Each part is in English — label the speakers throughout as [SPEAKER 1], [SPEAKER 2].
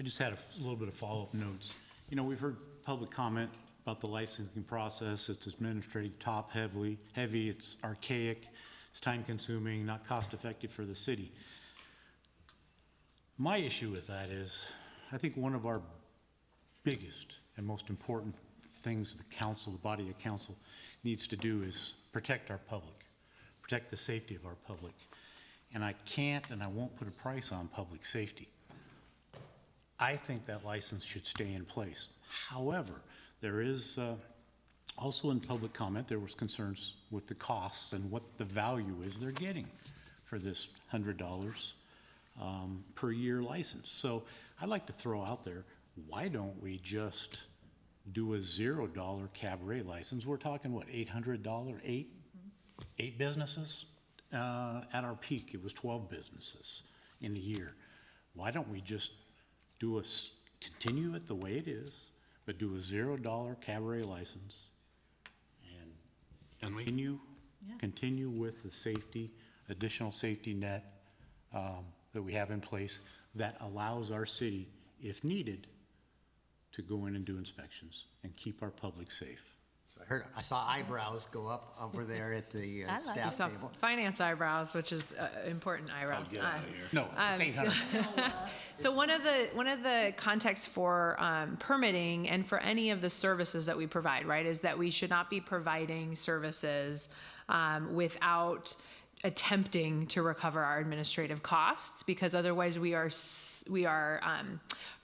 [SPEAKER 1] I just had a little bit of follow-up notes. You know, we've heard public comment about the licensing process. It's administrative heavy, it's archaic, it's time-consuming, not cost-effective for the city. My issue with that is, I think one of our biggest and most important things the council, the body of council, needs to do is protect our public, protect the safety of our public. And I can't and I won't put a price on public safety. I think that license should stay in place. However, there is also in public comment, there was concerns with the costs and what the value is they're getting for this $100 per year license. So I'd like to throw out there, why don't we just do a $0 cabaret license? We're talking what, $800, eight businesses? At our peak, it was 12 businesses in a year. Why don't we just continue it the way it is, but do a $0 cabaret license and continue with the safety, additional safety net that we have in place that allows our city, if needed, to go in and do inspections and keep our public safe.
[SPEAKER 2] I saw eyebrows go up over there at the staff
[SPEAKER 3] saw
[SPEAKER 2] table.
[SPEAKER 3] finance eyebrows, which is important eyebrows.
[SPEAKER 1] Get out of here. No, it's 800.
[SPEAKER 3] So one of the contexts for permitting and for any of the services that we provide, right, is that we should not be providing services without attempting to recover our administrative costs, because otherwise we are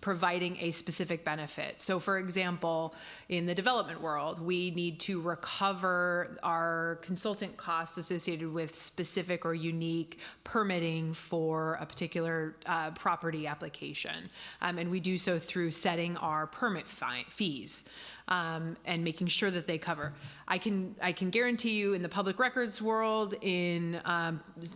[SPEAKER 3] providing a specific benefit. So for example, in the development world, we need to recover our consultant costs associated with specific or unique permitting for a particular property application. And we do so through setting our permit fees. And making sure that they cover. I can guarantee you in the public records world, in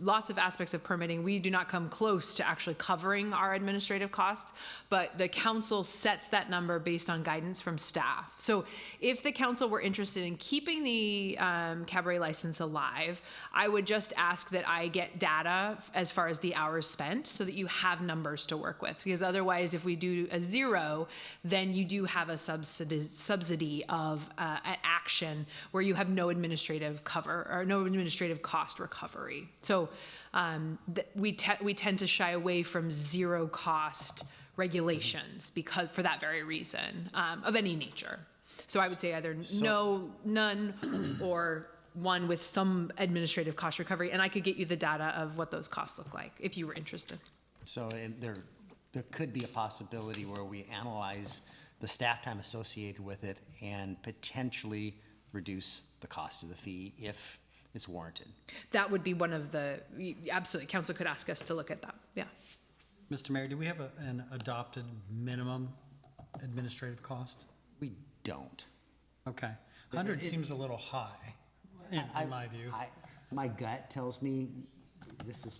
[SPEAKER 3] lots of aspects of permitting, we do not come close to actually covering our administrative costs, but the council sets that number based on guidance from staff. So if the council were interested in keeping the cabaret license alive, I would just ask that I get data as far as the hours spent so that you have numbers to work with, because otherwise if we do a 0, then you do have a subsidy of an action where you have no administrative cover or no administrative cost recovery. So we tend to shy away from zero cost regulations because for that very reason of any nature. So I would say either none, or one with some administrative cost recovery. And I could get you the data of what those costs look like if you were interested.
[SPEAKER 2] So there could be a possibility where we analyze the staff time associated with it and potentially reduce the cost of the fee if it's warranted.
[SPEAKER 3] That would be one of the, absolutely, council could ask us to look at that, yeah.
[SPEAKER 4] Mr. Mayor, do we have an adopted minimum administrative cost?
[SPEAKER 2] We don't.
[SPEAKER 4] Okay, 100 seems a little high, in my view.
[SPEAKER 2] My gut tells me this is,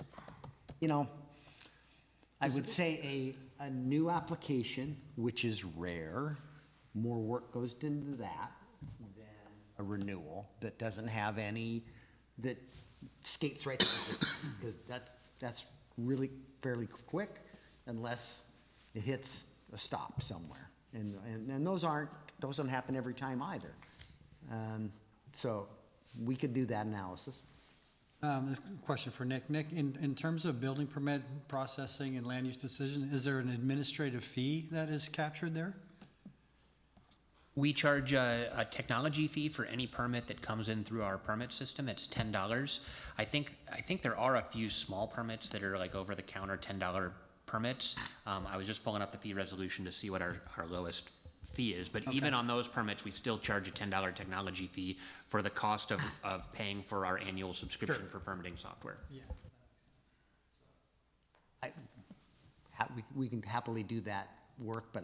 [SPEAKER 2] I would say a new application, which is rare, more work goes into that than a renewal that doesn't have any, that skates right through it, because that's really fairly quick unless it hits a stop somewhere. And those don't happen every time either. So we could do that analysis.
[SPEAKER 4] Question for Nick. Nick, in terms of building permit processing and land use decision, is there an administrative fee that is captured there?
[SPEAKER 5] We charge a technology fee for any permit that comes in through our permit system. It's $10. I think there are a few small permits that are like over the counter $10 permits. I was just pulling up the fee resolution to see what our lowest fee is, but okay. Even on those permits, we still charge a $10 technology fee for the cost of paying for our annual subscription for permitting software.
[SPEAKER 4] Yeah.
[SPEAKER 2] We can happily do that work, but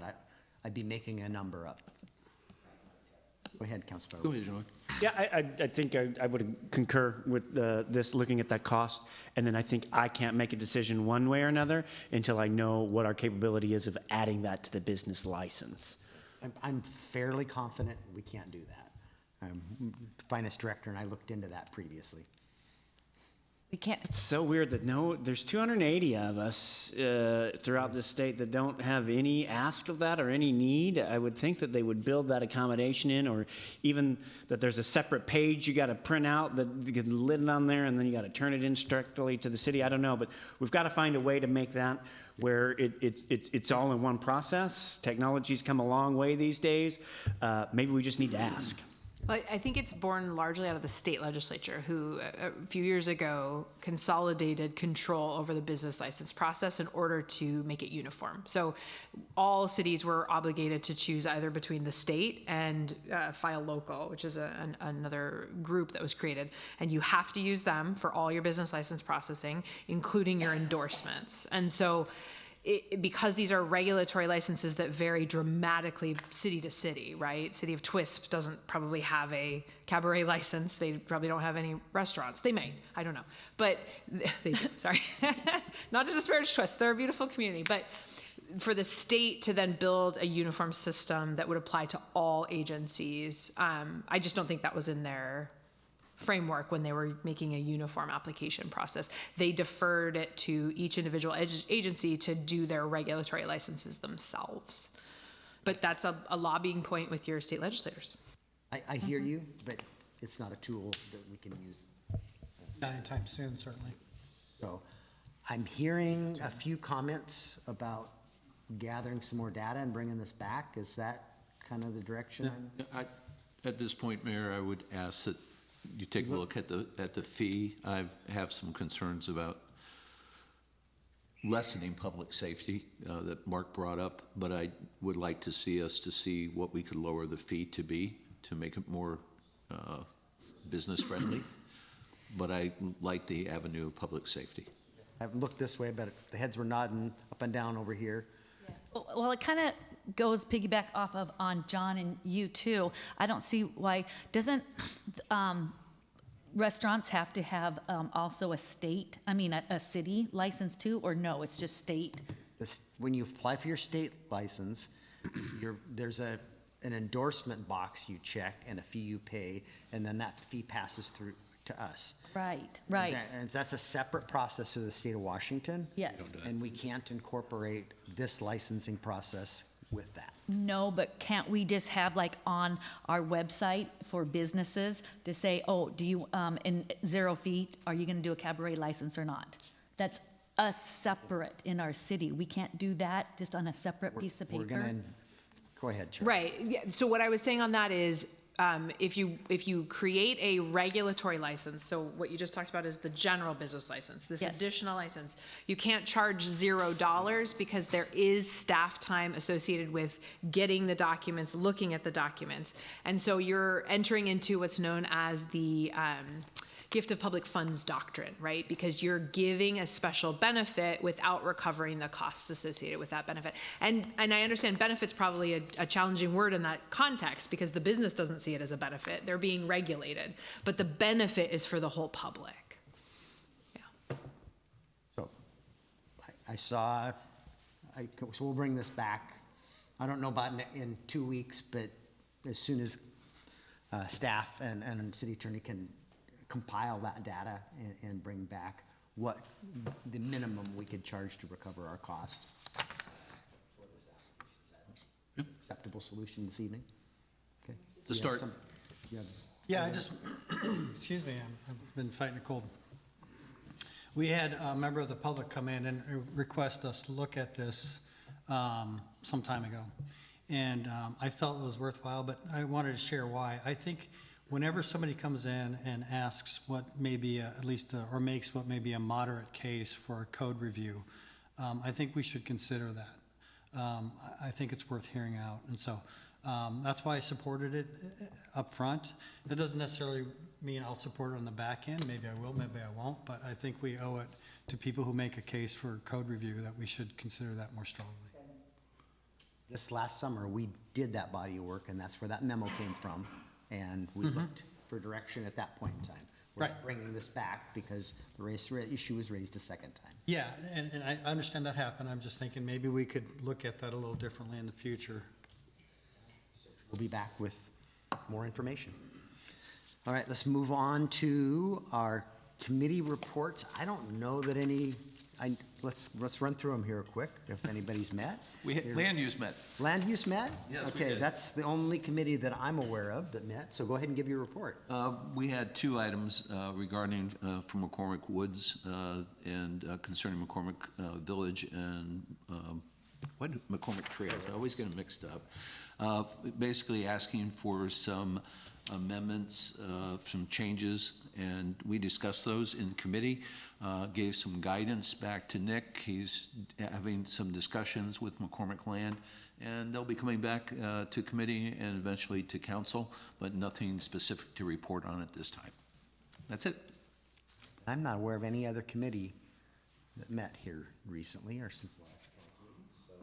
[SPEAKER 2] I'd be making a number up. Go ahead, Councilor.
[SPEAKER 6] Go ahead, John. Yeah, I think I would concur with this, looking at that cost, and then I think I can't make a decision one way or another until I know what our capability is of adding that to the business license.
[SPEAKER 2] I'm fairly confident we can't do that. Finance director and I looked into that previously.
[SPEAKER 7] We can't,
[SPEAKER 6] It's so weird that there's 280 of us throughout the state that don't have any ask of that or any need. I would think that they would build that accommodation in, or even that there's a separate page you got to print out that you can lid it on there, and then you got to turn it in directly to the city. I don't know, but we've got to find a way to make that where it's all in one process. Technology's come a long way these days. Maybe we just need to ask.
[SPEAKER 3] Well, I think it's born largely out of the state legislature, who a few years ago consolidated control over the business license process in order to make it uniform. So all cities were obligated to choose either between the state and File Local, which is another group that was created. And you have to use them for all your business license processing, including your endorsements. And so because these are regulatory licenses that vary dramatically city to city, right? City of Twisp doesn't probably have a cabaret license. They probably don't have any restaurants. They may, I don't know. But they do, sorry. Not to disparage Twisp, they're a beautiful community. But for the state to then build a uniform system that would apply to all agencies, I just don't think that was in their framework when they were making a uniform application process. They deferred it to each individual agency to do their regulatory licenses themselves. But that's a lobbying point with your state legislators.
[SPEAKER 2] I hear you, but it's not a tool that we can use.
[SPEAKER 4] Not anytime soon, certainly.
[SPEAKER 2] So I'm hearing a few comments about gathering some more data and bringing this back. Is that kind of the direction?
[SPEAKER 8] At this point, Mayor, I would ask that you take a look at the fee. I have some concerns about lessening public safety that Mark brought up, but I would like to see what we could lower the fee to make it more business friendly. But I like the avenue of public safety.
[SPEAKER 2] I haven't looked this way, but the heads were nodding up and down over here.
[SPEAKER 7] well, it kind of goes piggyback off of on John and you too. I don't see why, doesn't restaurants have to have also a city license too, or no, it's just state?
[SPEAKER 2] When you apply for your state license, there's an endorsement box you check and a fee you pay, and then that fee passes through to us.
[SPEAKER 7] Right.
[SPEAKER 2] And that's a separate process to the state of Washington.
[SPEAKER 7] Yes.
[SPEAKER 2] And we can't incorporate this licensing process with that.
[SPEAKER 7] No, but can't we just have like on our website for businesses to say, oh, do you, in 0 feet, are you gonna do a cabaret license or not? That's a separate in our city. We can't do that just on a separate piece of
[SPEAKER 2] We're
[SPEAKER 7] paper.
[SPEAKER 2] go ahead, Chair.
[SPEAKER 3] Right. Yeah. So what I was saying on that is, if you create a regulatory license, so what you just talked about is the general business license, this
[SPEAKER 7] Yes.
[SPEAKER 3] additional license, you can't charge $0 because there is staff time associated with getting the documents, looking at the documents. And so you're entering into what's known as the gift of public funds doctrine, right? Because you're giving a special benefit without recovering the costs associated with that benefit. And I understand benefit's probably a challenging word in that context because the business doesn't see it as a benefit. They're being regulated, but the benefit is for the whole public. Yeah.
[SPEAKER 2] So so we'll bring this back. I don't know about in 2 weeks, but as soon as staff and city attorney can compile that data and bring back what the minimum we could charge to recover our cost. Acceptable solution this evening? Okay.
[SPEAKER 8] To start.
[SPEAKER 4] Yeah, excuse me, I've been fighting a cold. We had a member of the public come in and request us to look at this some time ago. And I felt it was worthwhile, but I wanted to share why. I think whenever somebody comes in and asks what may be or makes what may be a moderate case for a code review, I think we should consider that. I think it's worth hearing out. And so that's why I supported it up front. That doesn't necessarily mean I'll support it on the back end. Maybe I will, maybe I won't. But I think we owe it to people who make a case for code review that we should consider that more strongly.
[SPEAKER 2] This last summer, we did that body of work, and that's where that memo came from. And we looked for direction at that point in time. We're
[SPEAKER 4] Right.
[SPEAKER 2] bringing this back because the issue was raised a second time.
[SPEAKER 4] Yeah, and I understand that happened. I'm just thinking maybe we could look at that a little differently in the future.
[SPEAKER 2] We'll be back with more information. All right, let's move on to our Committee reports, I don't know that any, let's run through them here quick, if anybody's met.
[SPEAKER 8] Land use met.
[SPEAKER 2] Land use met?
[SPEAKER 8] Yes, we
[SPEAKER 2] Okay,
[SPEAKER 8] did.
[SPEAKER 2] that's the only committee that I'm aware of that met, so go ahead and give your report.
[SPEAKER 8] We had two items regarding from McCormick Woods and concerning McCormick Village and McCormick Trails. I always get them mixed up. Basically asking for some amendments, some changes, and we discussed those in committee. Gave some guidance back to Nick. He's having some discussions with McCormick Land, and they'll be coming back to committee and eventually to council, but nothing specific to report on at this time. That's it.
[SPEAKER 2] I'm not aware of any other committee that met here recently or since the last council meeting, so.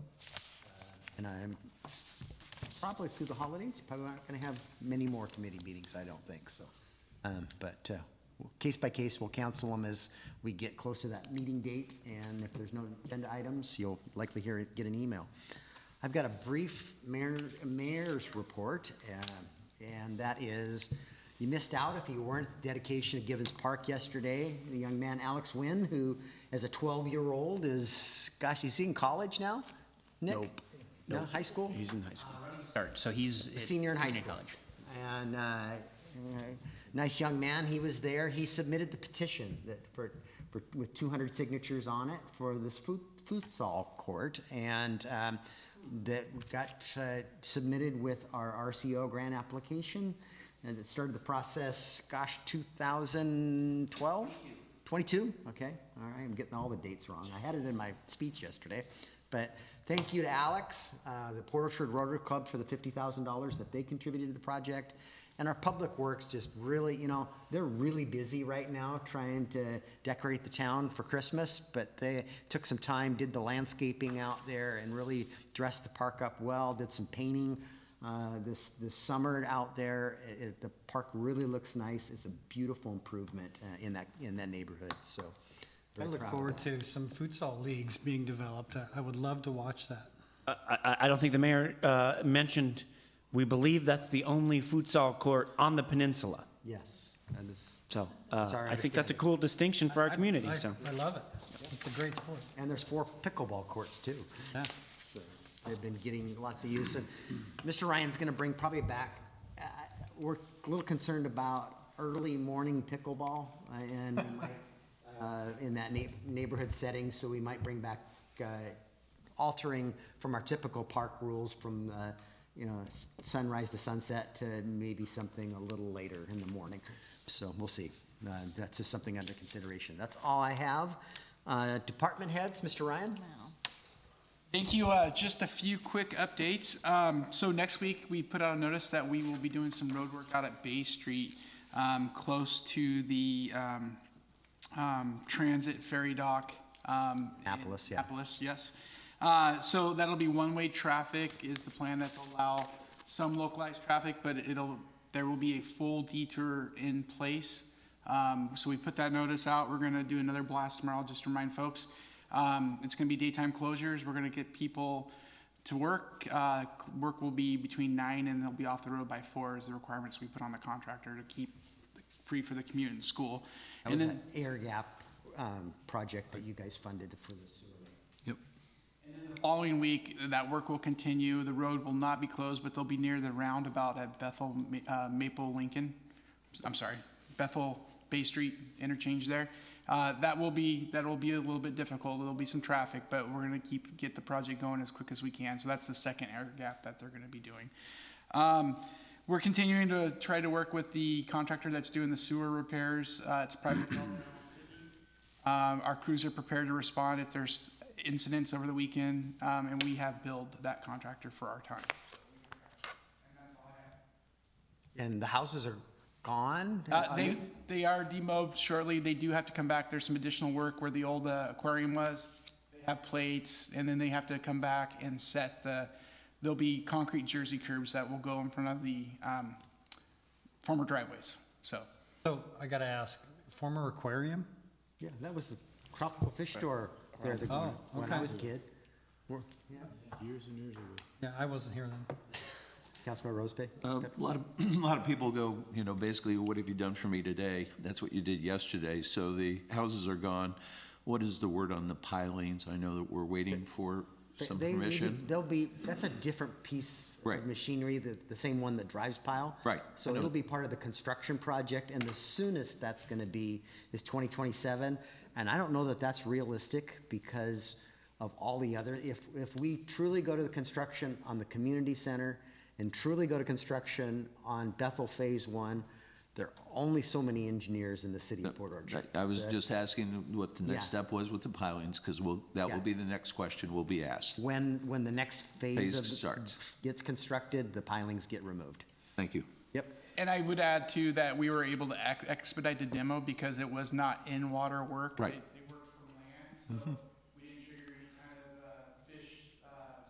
[SPEAKER 2] And I'm probably through the holidays, probably not gonna have many more committee meetings, I don't think, so. But case by case, we'll counsel them as we get close to that meeting date, and if there's no agenda items, you'll likely get an email. I've got a brief mayor's report, and that is, you missed out if you weren't at the dedication of Givens Park yesterday. The young man, Alex Wynn, who as a 12-year-old is, gosh, is he in college now? Nick?
[SPEAKER 6] Nope.
[SPEAKER 2] No, high school?
[SPEAKER 6] He's in high school.
[SPEAKER 5] Start, so he's.
[SPEAKER 2] A senior in high school. And nice young man, he was there. He submitted the petition that with 200 signatures on it for this futsal court, and that got submitted with our RCO grant application, and it started the process, gosh, 2012? 22? Okay, all right, I'm getting all the dates wrong. I had it in my speech yesterday, but thank you to Alex, the Port Orchard Rotary Club for the $50,000 that they contributed to the project. And our Public Works just really, they're really busy right now trying to decorate the town for Christmas, but they took some time, did the landscaping out there and really dressed the park up well, did some painting this summer out there. The park really looks nice. It's a beautiful improvement in that neighborhood, so.
[SPEAKER 4] I
[SPEAKER 2] very
[SPEAKER 4] look
[SPEAKER 2] proud of
[SPEAKER 4] forward
[SPEAKER 2] it.
[SPEAKER 4] to some futsal leagues being developed. I would love to watch that.
[SPEAKER 6] I don't think the mayor mentioned, we believe that's the only futsal court on the peninsula.
[SPEAKER 2] Yes, that is.
[SPEAKER 6] So
[SPEAKER 2] Sorry,
[SPEAKER 6] I think that's a cool distinction for our community, so.
[SPEAKER 4] I love it. It's a great sport.
[SPEAKER 2] And there's 4 pickleball courts too.
[SPEAKER 4] Yeah.
[SPEAKER 2] So they've been getting lots of use. And Mr. Ryan's going to bring probably back, we're a little concerned about early morning pickleball and in that neighborhood setting. So we might bring back altering from our typical park rules from, sunrise to sunset to maybe something a little later in the morning. So we'll see. That's just something under consideration. That's all I have. Department heads, Mr. Ryan?
[SPEAKER 9] Thank you. Just a few quick updates. So next week, we put out a notice that we will be doing some road work out at Bay Street, close to the transit ferry dock.
[SPEAKER 2] Annapolis, yeah.
[SPEAKER 9] Annapolis, yes. So that'll be one-way traffic is the plan. That will allow some localized traffic, but there will be a full detour in place. So we put that notice out. We're going to do another blast tomorrow, just to remind folks. It's going to be daytime closures. We're going to get people to work. Work will be between 9 and they'll be off the road by 4 is the requirements we put on the contractor to keep free for the commute and school.
[SPEAKER 2] That was that air gap project that you guys funded for the sewer.
[SPEAKER 8] Yep.
[SPEAKER 9] The following week, that work will continue. The road will not be closed, but they'll be near the roundabout at Bethel Bay Street interchange there. That'll be a little bit difficult. There'll be some traffic, but we're going to get the project going as quick as we can. So that's the second air gap that they're going to be doing. We're continuing to try to work with the contractor that's doing the sewer repairs. It's private. Our crews are prepared to respond if there's incidents over the weekend, and we have billed that contractor for our time.
[SPEAKER 2] And the houses are gone?
[SPEAKER 9] They are demobbed shortly. They do have to come back. There's some additional work where the old aquarium was. They have plates, and then they have to come back and set there'll be concrete jersey curbs that will go in front of the former driveways. So
[SPEAKER 4] So I got to ask, former aquarium?
[SPEAKER 2] Yeah, that was the tropical fish store there when I
[SPEAKER 4] okay.
[SPEAKER 2] was a kid.
[SPEAKER 1] Years and years ago.
[SPEAKER 4] Yeah, I wasn't here then.
[SPEAKER 2] Councilmember Rosebay?
[SPEAKER 8] A lot of, a lot of people go, you know, basically, what have you done for me today? That's what you did yesterday. So the houses are gone. What is the word on the pilings? I know that we're waiting for some permission.
[SPEAKER 2] They'll be, that's a different piece
[SPEAKER 8] Right.
[SPEAKER 2] of machinery, the same one that drives pile.
[SPEAKER 8] Right.
[SPEAKER 2] So
[SPEAKER 8] I know.
[SPEAKER 2] it'll be part of the construction project, and the soonest that's gonna be is 2027. And I don't know that that's realistic because of all the other, if we truly go to the construction on the community center and truly go to construction on Bethel Phase 1, there are only so many engineers in the city of Port Orchard.
[SPEAKER 8] I was just asking what the next
[SPEAKER 2] Yeah.
[SPEAKER 8] step was with the pilings, because that
[SPEAKER 2] Yeah.
[SPEAKER 8] will be the next question will be asked.
[SPEAKER 2] When the next phase
[SPEAKER 8] Phase
[SPEAKER 2] of
[SPEAKER 8] starts.
[SPEAKER 2] gets constructed, the pilings get removed.
[SPEAKER 8] Thank you.
[SPEAKER 2] Yep.
[SPEAKER 9] And I would add too that we were able to expedite the demo because it was not in water work.
[SPEAKER 8] Right.
[SPEAKER 9] It worked from land, so we didn't trigger any kind of fish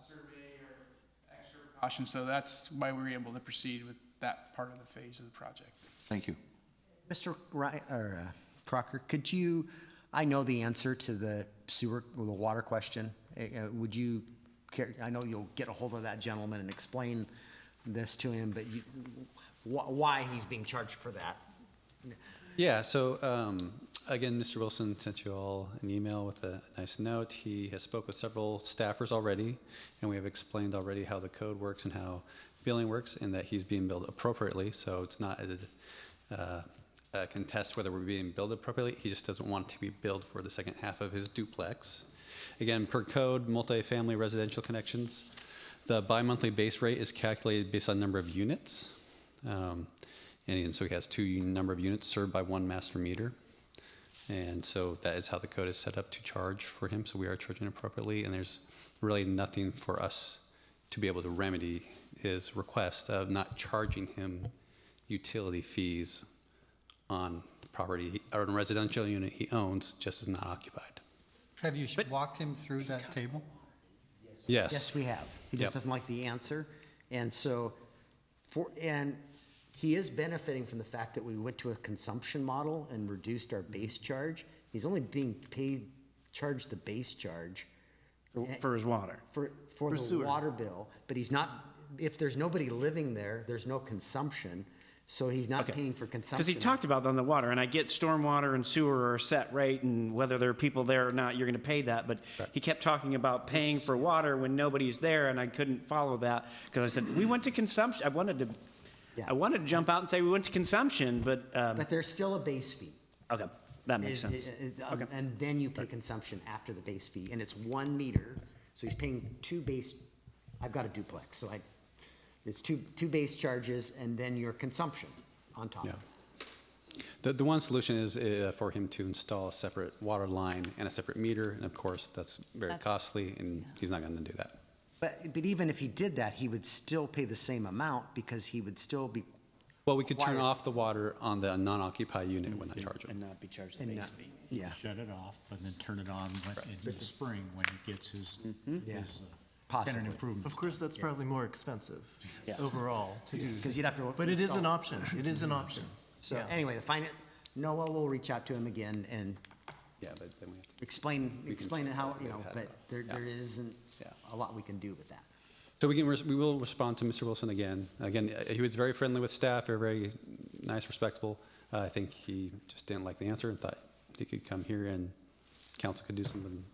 [SPEAKER 9] survey or extra precaution. So that's why we were able to proceed with that part of the phase of the project.
[SPEAKER 8] Thank you.
[SPEAKER 2] Mr. Crocker, could you, I know the answer to the sewer, or the water question. Would you care, I know you'll get a hold of that gentleman and explain this to him, but why he's being charged for that?
[SPEAKER 10] Yeah, so again, Mr. Wilson sent you all an email with a nice note. He has spoke with several staffers already, and we have explained already how the code works and how billing works, and that he's being billed appropriately. So it's not a contest whether we're being billed appropriately. He just doesn't want to be billed for the second half of his duplex. Again, per code, multifamily residential connections, the bi-monthly base rate is calculated based on number of units. And so he has number of units served by one master meter. And so that is how the code is set up to charge for him. So we are charging appropriately, and there's really nothing for us to be able to remedy his request of not charging him utility fees on property or on a residential unit he owns, just as not occupied.
[SPEAKER 4] Have you walked him through that table?
[SPEAKER 10] Yes.
[SPEAKER 2] Yes, we have. He just
[SPEAKER 10] Yep.
[SPEAKER 2] doesn't like the answer. And so, and he is benefiting from the fact that we went to a consumption model and reduced our base charge. He's only being charged the base charge
[SPEAKER 6] For his water.
[SPEAKER 2] for the water bill, but he's not, if there's nobody living there, there's no consumption, so he's not paying for consumption.
[SPEAKER 6] Because he talked about on the water, and I get stormwater and sewer are a set rate, and whether there are people there or not, you're gonna pay that, but he kept talking about paying for water when nobody's there, and I couldn't follow that, because I said, we went to consumption, I wanted to jump out and say we went to consumption, but,
[SPEAKER 2] But there's still a base fee.
[SPEAKER 6] okay, that makes sense.
[SPEAKER 2] And then you pay consumption after the base fee, and it's 1 meter, so he's paying 2 base, I've got a duplex, so it's two base charges and then your consumption on top.
[SPEAKER 10] Yeah. The one solution is for him to install a separate water line and a separate meter, and of course, that's very costly, and he's not gonna do that.
[SPEAKER 2] But even if he did that, he would still pay the same amount because he would still be.
[SPEAKER 10] Well, we could turn off the water on the non-occupied unit when not charge
[SPEAKER 6] And
[SPEAKER 10] him.
[SPEAKER 6] not be charged the
[SPEAKER 2] and
[SPEAKER 6] base
[SPEAKER 2] not-
[SPEAKER 6] fee.
[SPEAKER 2] Yeah,
[SPEAKER 1] Shut it off and then turn it on in the spring when he gets his
[SPEAKER 2] possibly.
[SPEAKER 1] tenant improvement.
[SPEAKER 11] Of course, that's probably more expensive
[SPEAKER 6] Yeah.
[SPEAKER 11] overall to do.
[SPEAKER 2] Because you'd have to.
[SPEAKER 11] But it is an
[SPEAKER 2] install-
[SPEAKER 11] option. It is an option.
[SPEAKER 2] So
[SPEAKER 11] Yeah.
[SPEAKER 2] anyway, Noah will reach out to him again and
[SPEAKER 10] Yeah, but then we have to.
[SPEAKER 2] explain it how,
[SPEAKER 10] check what we had.
[SPEAKER 2] but there isn't
[SPEAKER 10] Yeah.
[SPEAKER 2] a lot we can do with that.
[SPEAKER 10] So we will respond to Mr. Wilson again. Again, he was very friendly with staff, very nice, respectful. I think he just didn't like the answer and thought he could come here and council could do something.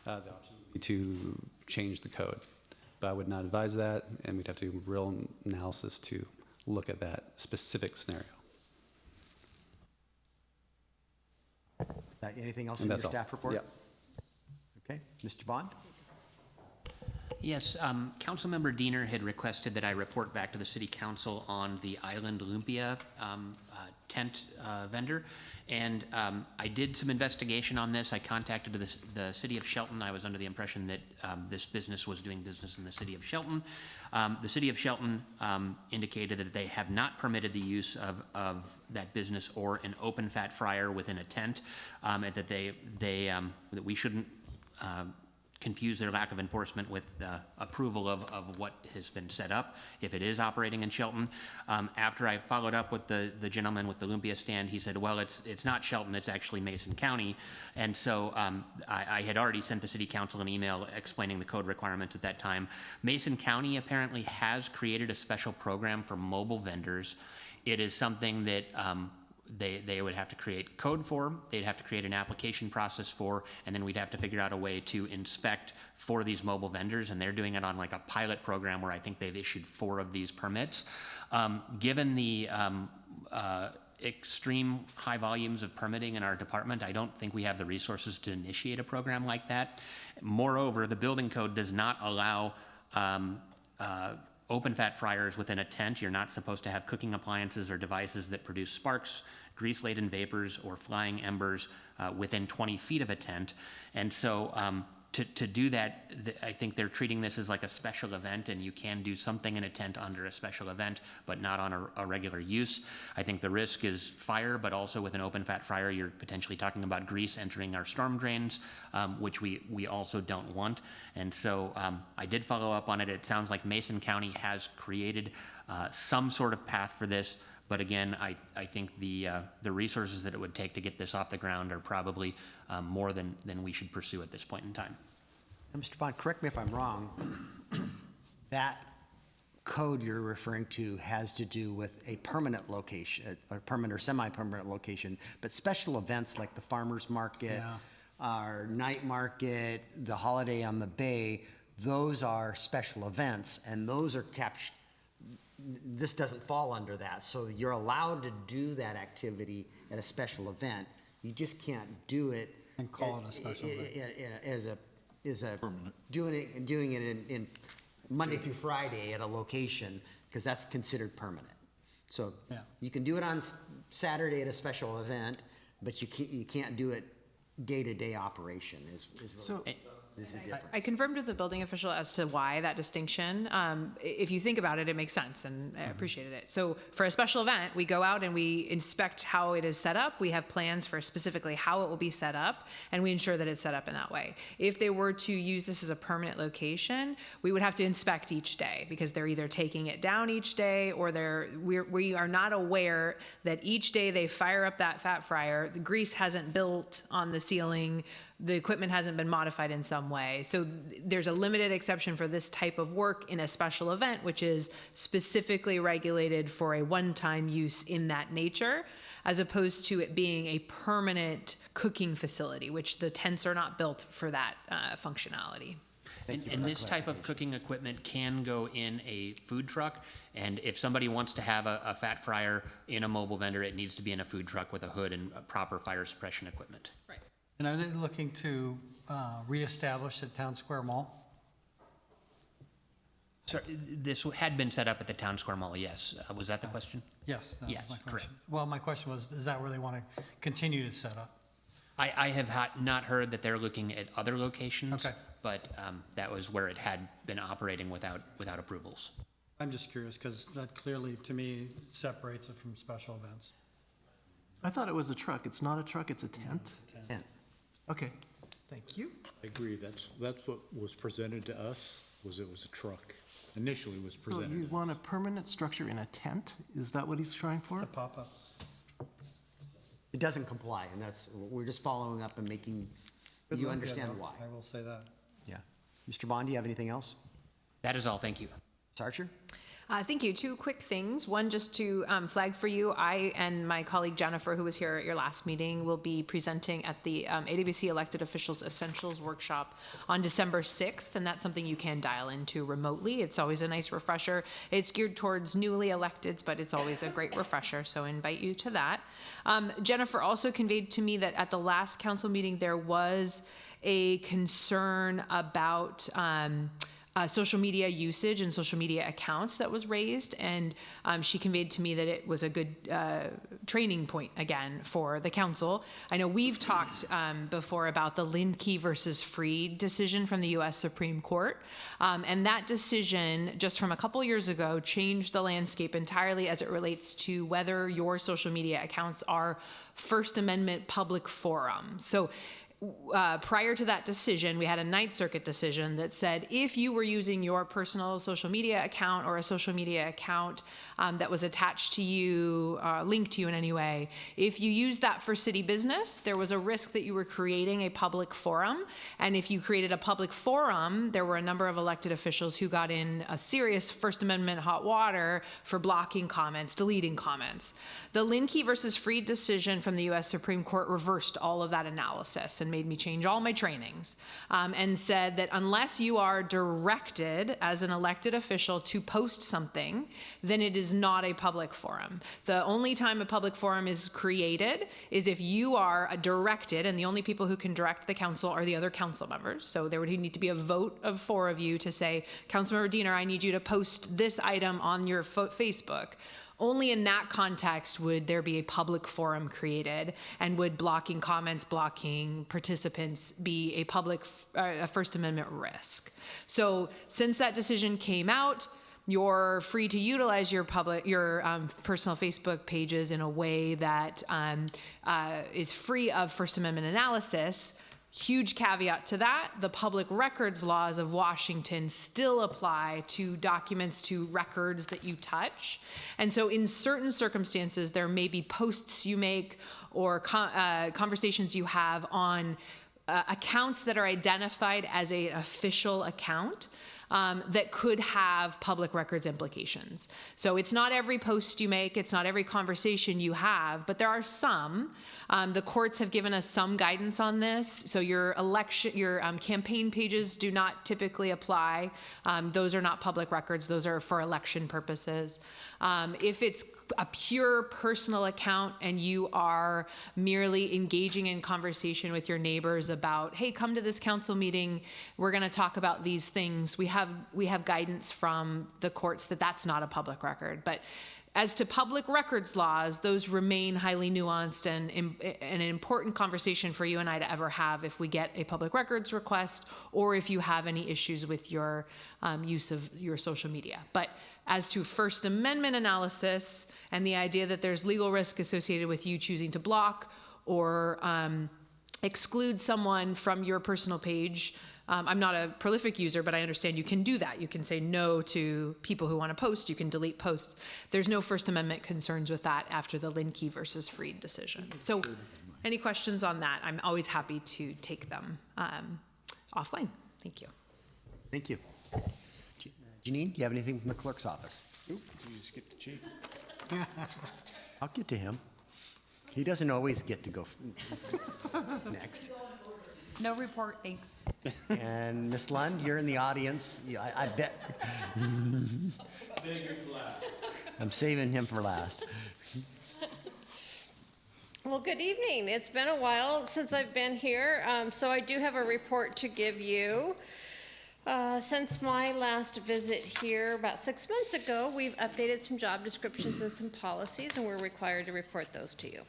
[SPEAKER 10] The option would be to change the code. But I would not advise that, and we'd have to do real analysis to look at that specific scenario.
[SPEAKER 2] Anything else
[SPEAKER 10] And
[SPEAKER 2] in your
[SPEAKER 10] that's all.
[SPEAKER 2] staff report?
[SPEAKER 10] Yeah.
[SPEAKER 2] Okay, Mr. Bond?
[SPEAKER 5] Yes, Councilmember Diener had requested that I report back to the city council on the Island Olympia tent vendor. And I did some investigation on this. I contacted the city of Shelton. I was under the impression that this business was doing business in the city of Shelton. The city of Shelton indicated that they have not permitted the use of that business or an open fat fryer within a tent, and that that we shouldn't confuse their lack of enforcement with approval of what has been set up, if it is operating in Shelton. After I followed up with the gentleman with the lumpia stand, he said, well, it's not Shelton, it's actually Mason County. And so I had already sent the city council an email explaining the code requirements at that time. Mason County apparently has created a special program for mobile vendors. It is something that they would have to create code for, they'd have to create an application process for, and then we'd have to figure out a way to inspect for these mobile vendors, and they're doing it on like a pilot program where I think they've issued 4 of these permits. Given the extreme high volumes of permitting in our department, I don't think we have the resources to initiate a program like that. Moreover, the building code does not allow open fat fryers within a tent. You're not supposed to have cooking appliances or devices that produce sparks, grease-laden vapors, or flying embers within 20 feet of a tent. And so to do that, I think they're treating this as like a special event, and you can do something in a tent under a special event, but not on a regular use. I think the risk is fire, but also with an open fat fryer, you're potentially talking about grease entering our storm drains, which we also don't want. And so I did follow up on it. It sounds like Mason County has created some sort of path for this. But again, I think the resources that it would take to get this off the ground are probably more than we should pursue at this point in time.
[SPEAKER 2] And Mr. Bond, correct me if I'm wrong, that code you're referring to has to do with a permanent location, or permanent or semi-permanent location, but special events like the farmer's market, our night market, the holiday on the bay, those are special events, and those are captured. This doesn't fall under that. So you're allowed to do that activity at a special event. You just can't do it
[SPEAKER 4] And call it a special event.
[SPEAKER 2] as a doing it in Monday through Friday at a location, because that's considered permanent. So
[SPEAKER 4] Yeah.
[SPEAKER 2] you can do it on Saturday at a special event, but you can't do it day-to-day operation is the difference.
[SPEAKER 3] I confirmed with the building official as to why that distinction. If you think about it, it makes sense, and I appreciated it. So for a special event, we go out and we inspect how it is set up. We have plans for specifically how it will be set up, and we ensure that it's set up in that way. If they were to use this as a permanent location, we would have to inspect each day, because they're either taking it down each day, or we are not aware that each day they fire up that fat fryer, the grease hasn't built on the ceiling, the equipment hasn't been modified in some way. So there's a limited exception for this type of work in a special event, which is specifically regulated for a one-time use in that nature, as opposed to it being a permanent cooking facility, which the tents are not built for that functionality.
[SPEAKER 5] And this type of cooking equipment can go in a food truck, and if somebody wants to have a fat fryer in a mobile vendor, it needs to be in a food truck with a hood and proper fire suppression equipment.
[SPEAKER 3] Right.
[SPEAKER 4] And are they looking to reestablish the Town Square Mall?
[SPEAKER 5] So this had been set up at the Town Square Mall, yes. Was that the question?
[SPEAKER 4] Yes, that was
[SPEAKER 5] Yes,
[SPEAKER 4] my
[SPEAKER 5] correct.
[SPEAKER 4] question. Well, my question was, is that where they want to continue to set up?
[SPEAKER 5] I have not heard that they're looking at other locations.
[SPEAKER 4] Okay.
[SPEAKER 5] But that was where it had been operating without approvals.
[SPEAKER 4] I'm just curious, because that clearly, to me, separates it from special events.
[SPEAKER 11] I thought it was a truck. It's not a truck, it's a tent?
[SPEAKER 2] Tent.
[SPEAKER 11] Okay, thank you.
[SPEAKER 1] I agree, that's what was presented to us, was it was a truck. Initially was
[SPEAKER 11] So you
[SPEAKER 1] presented.
[SPEAKER 11] want a permanent structure in a tent? Is that what he's trying for?
[SPEAKER 4] It's a pop-up.
[SPEAKER 2] It doesn't comply, and we're just following up and making
[SPEAKER 4] Good
[SPEAKER 2] you
[SPEAKER 4] luck,
[SPEAKER 2] understand
[SPEAKER 4] yeah,
[SPEAKER 2] why.
[SPEAKER 4] I will say that.
[SPEAKER 2] Yeah. Mr. Bond, do you have anything else?
[SPEAKER 5] That is all, thank you.
[SPEAKER 2] Ms. Archer?
[SPEAKER 3] Thank you. 2 quick things. One, just to flag for you, I and my colleague Jennifer, who was here at your last meeting, will be presenting at the AWC Elected Officials Essentials Workshop on December 6th, and that's something you can dial into remotely. It's always a nice refresher. It's geared towards newly electeds, but it's always a great refresher, so I invite you to that. Jennifer also conveyed to me that at the last council meeting, there was a concern about social media usage and social media accounts that was raised, and she conveyed to me that it was a good training point again for the council. I know we've talked before about the Lindkey versus Freed decision from the U.S. Supreme Court, and that decision just from a couple years ago changed the landscape entirely as it relates to whether your social media accounts are First Amendment public forums. So prior to that decision, we had a Ninth Circuit decision that said if you were using your personal social media account or a social media account that was attached to you, linked to you in any way, if you used that for city business, there was a risk that you were creating a public forum. And if you created a public forum, there were a number of elected officials who got in a serious First Amendment hot water for blocking comments, deleting comments. The Linkey versus Freed decision from the US Supreme Court reversed all of that analysis and made me change all my trainings, and said that unless you are directed as an elected official to post something, then it is not a public forum. The only time a public forum is created is if you are directed, and the only people who can direct the council are the other council members. So there would need to be a vote of 4 of you to say, Councilmember Diener, I need you to post this item on your Facebook. Only in that context would there be a public forum created, and would blocking comments, blocking participants be a a First Amendment risk. So since that decision came out, you're free to utilize your personal Facebook pages in a way that is free of First Amendment analysis. Huge caveat to that, the public records laws of Washington still apply to documents, to records that you touch. And so in certain circumstances, there may be posts you make or conversations you have on accounts that are identified as an official account that could have public records implications. So it's not every post you make, it's not every conversation you have, but there are some. The courts have given us some guidance on this. So your campaign pages do not typically apply. Those are not public records, those are for election purposes. If it's a pure personal account and you are merely engaging in conversation with your neighbors about, hey, come to this council meeting, we're going to talk about these things, we have guidance from the courts that that's not a public record. But as to public records laws, those remain highly nuanced and an important conversation for you and I to ever have if we get a public records request, or if you have any issues with your use of your social media. But as to First Amendment analysis and the idea that there's legal risk associated with you choosing to block or exclude someone from your personal page, I'm not a prolific user, but I understand you can do that. You can say no to people who want to post. You can delete posts. There's no First Amendment concerns with that after the Linkey versus Freed decision. So any questions on that? I'm always happy to take them offline. Thank you.
[SPEAKER 2] Thank you. Janine, do you have anything from the clerk's office?
[SPEAKER 1] Oop, you just skipped the chief.
[SPEAKER 2] I'll get to him. He doesn't always get to go next.
[SPEAKER 12] No report, thanks.
[SPEAKER 2] And Ms. Lund, you're in the audience. I bet.
[SPEAKER 13] Save your for last.
[SPEAKER 2] I'm saving him for last.
[SPEAKER 14] Well, good evening. It's been a while since I've been here, so I do have a report to give you. Since my last visit here about 6 months ago, we've updated some job descriptions and some policies, and we're required to report those to you.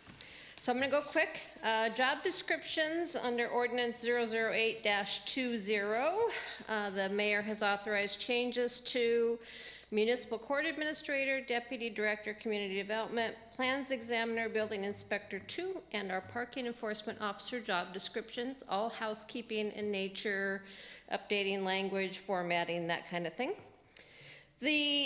[SPEAKER 14] So I'm going to go quick. Job descriptions under Ordinance 008-20. The mayor has authorized changes to Municipal Court Administrator, Deputy Director, Community Development, Plans Examiner, Building Inspector 2, and our Parking Enforcement Officer job descriptions, all housekeeping in nature, updating language, formatting, that kind of thing.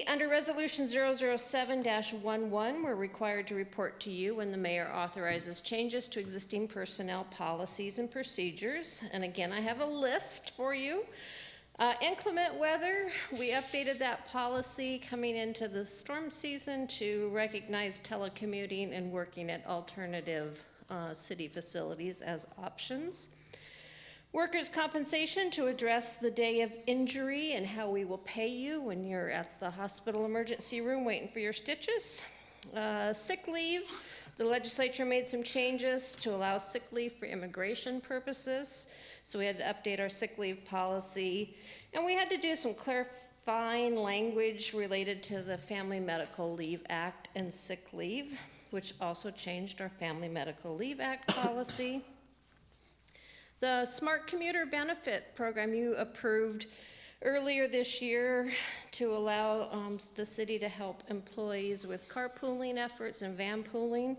[SPEAKER 14] Under Resolution 007-11, we're required to report to you when the mayor authorizes changes to existing personnel policies and procedures. And again, I have a list for you. Inclement weather, we updated that policy coming into the storm season to recognize telecommuting and working at alternative city facilities as options. Workers' compensation to address the day of injury and how we will pay you when you're at the hospital emergency room waiting for your stitches. Sick leave, the legislature made some changes to allow sick leave for immigration purposes. So we had to update our sick leave policy. And we had to do some clarifying language related to the Family Medical Leave Act and sick leave, which also changed our Family Medical Leave Act policy. The Smart Commuter Benefit Program you approved earlier this year to allow the city to help employees with carpooling efforts and van pooling.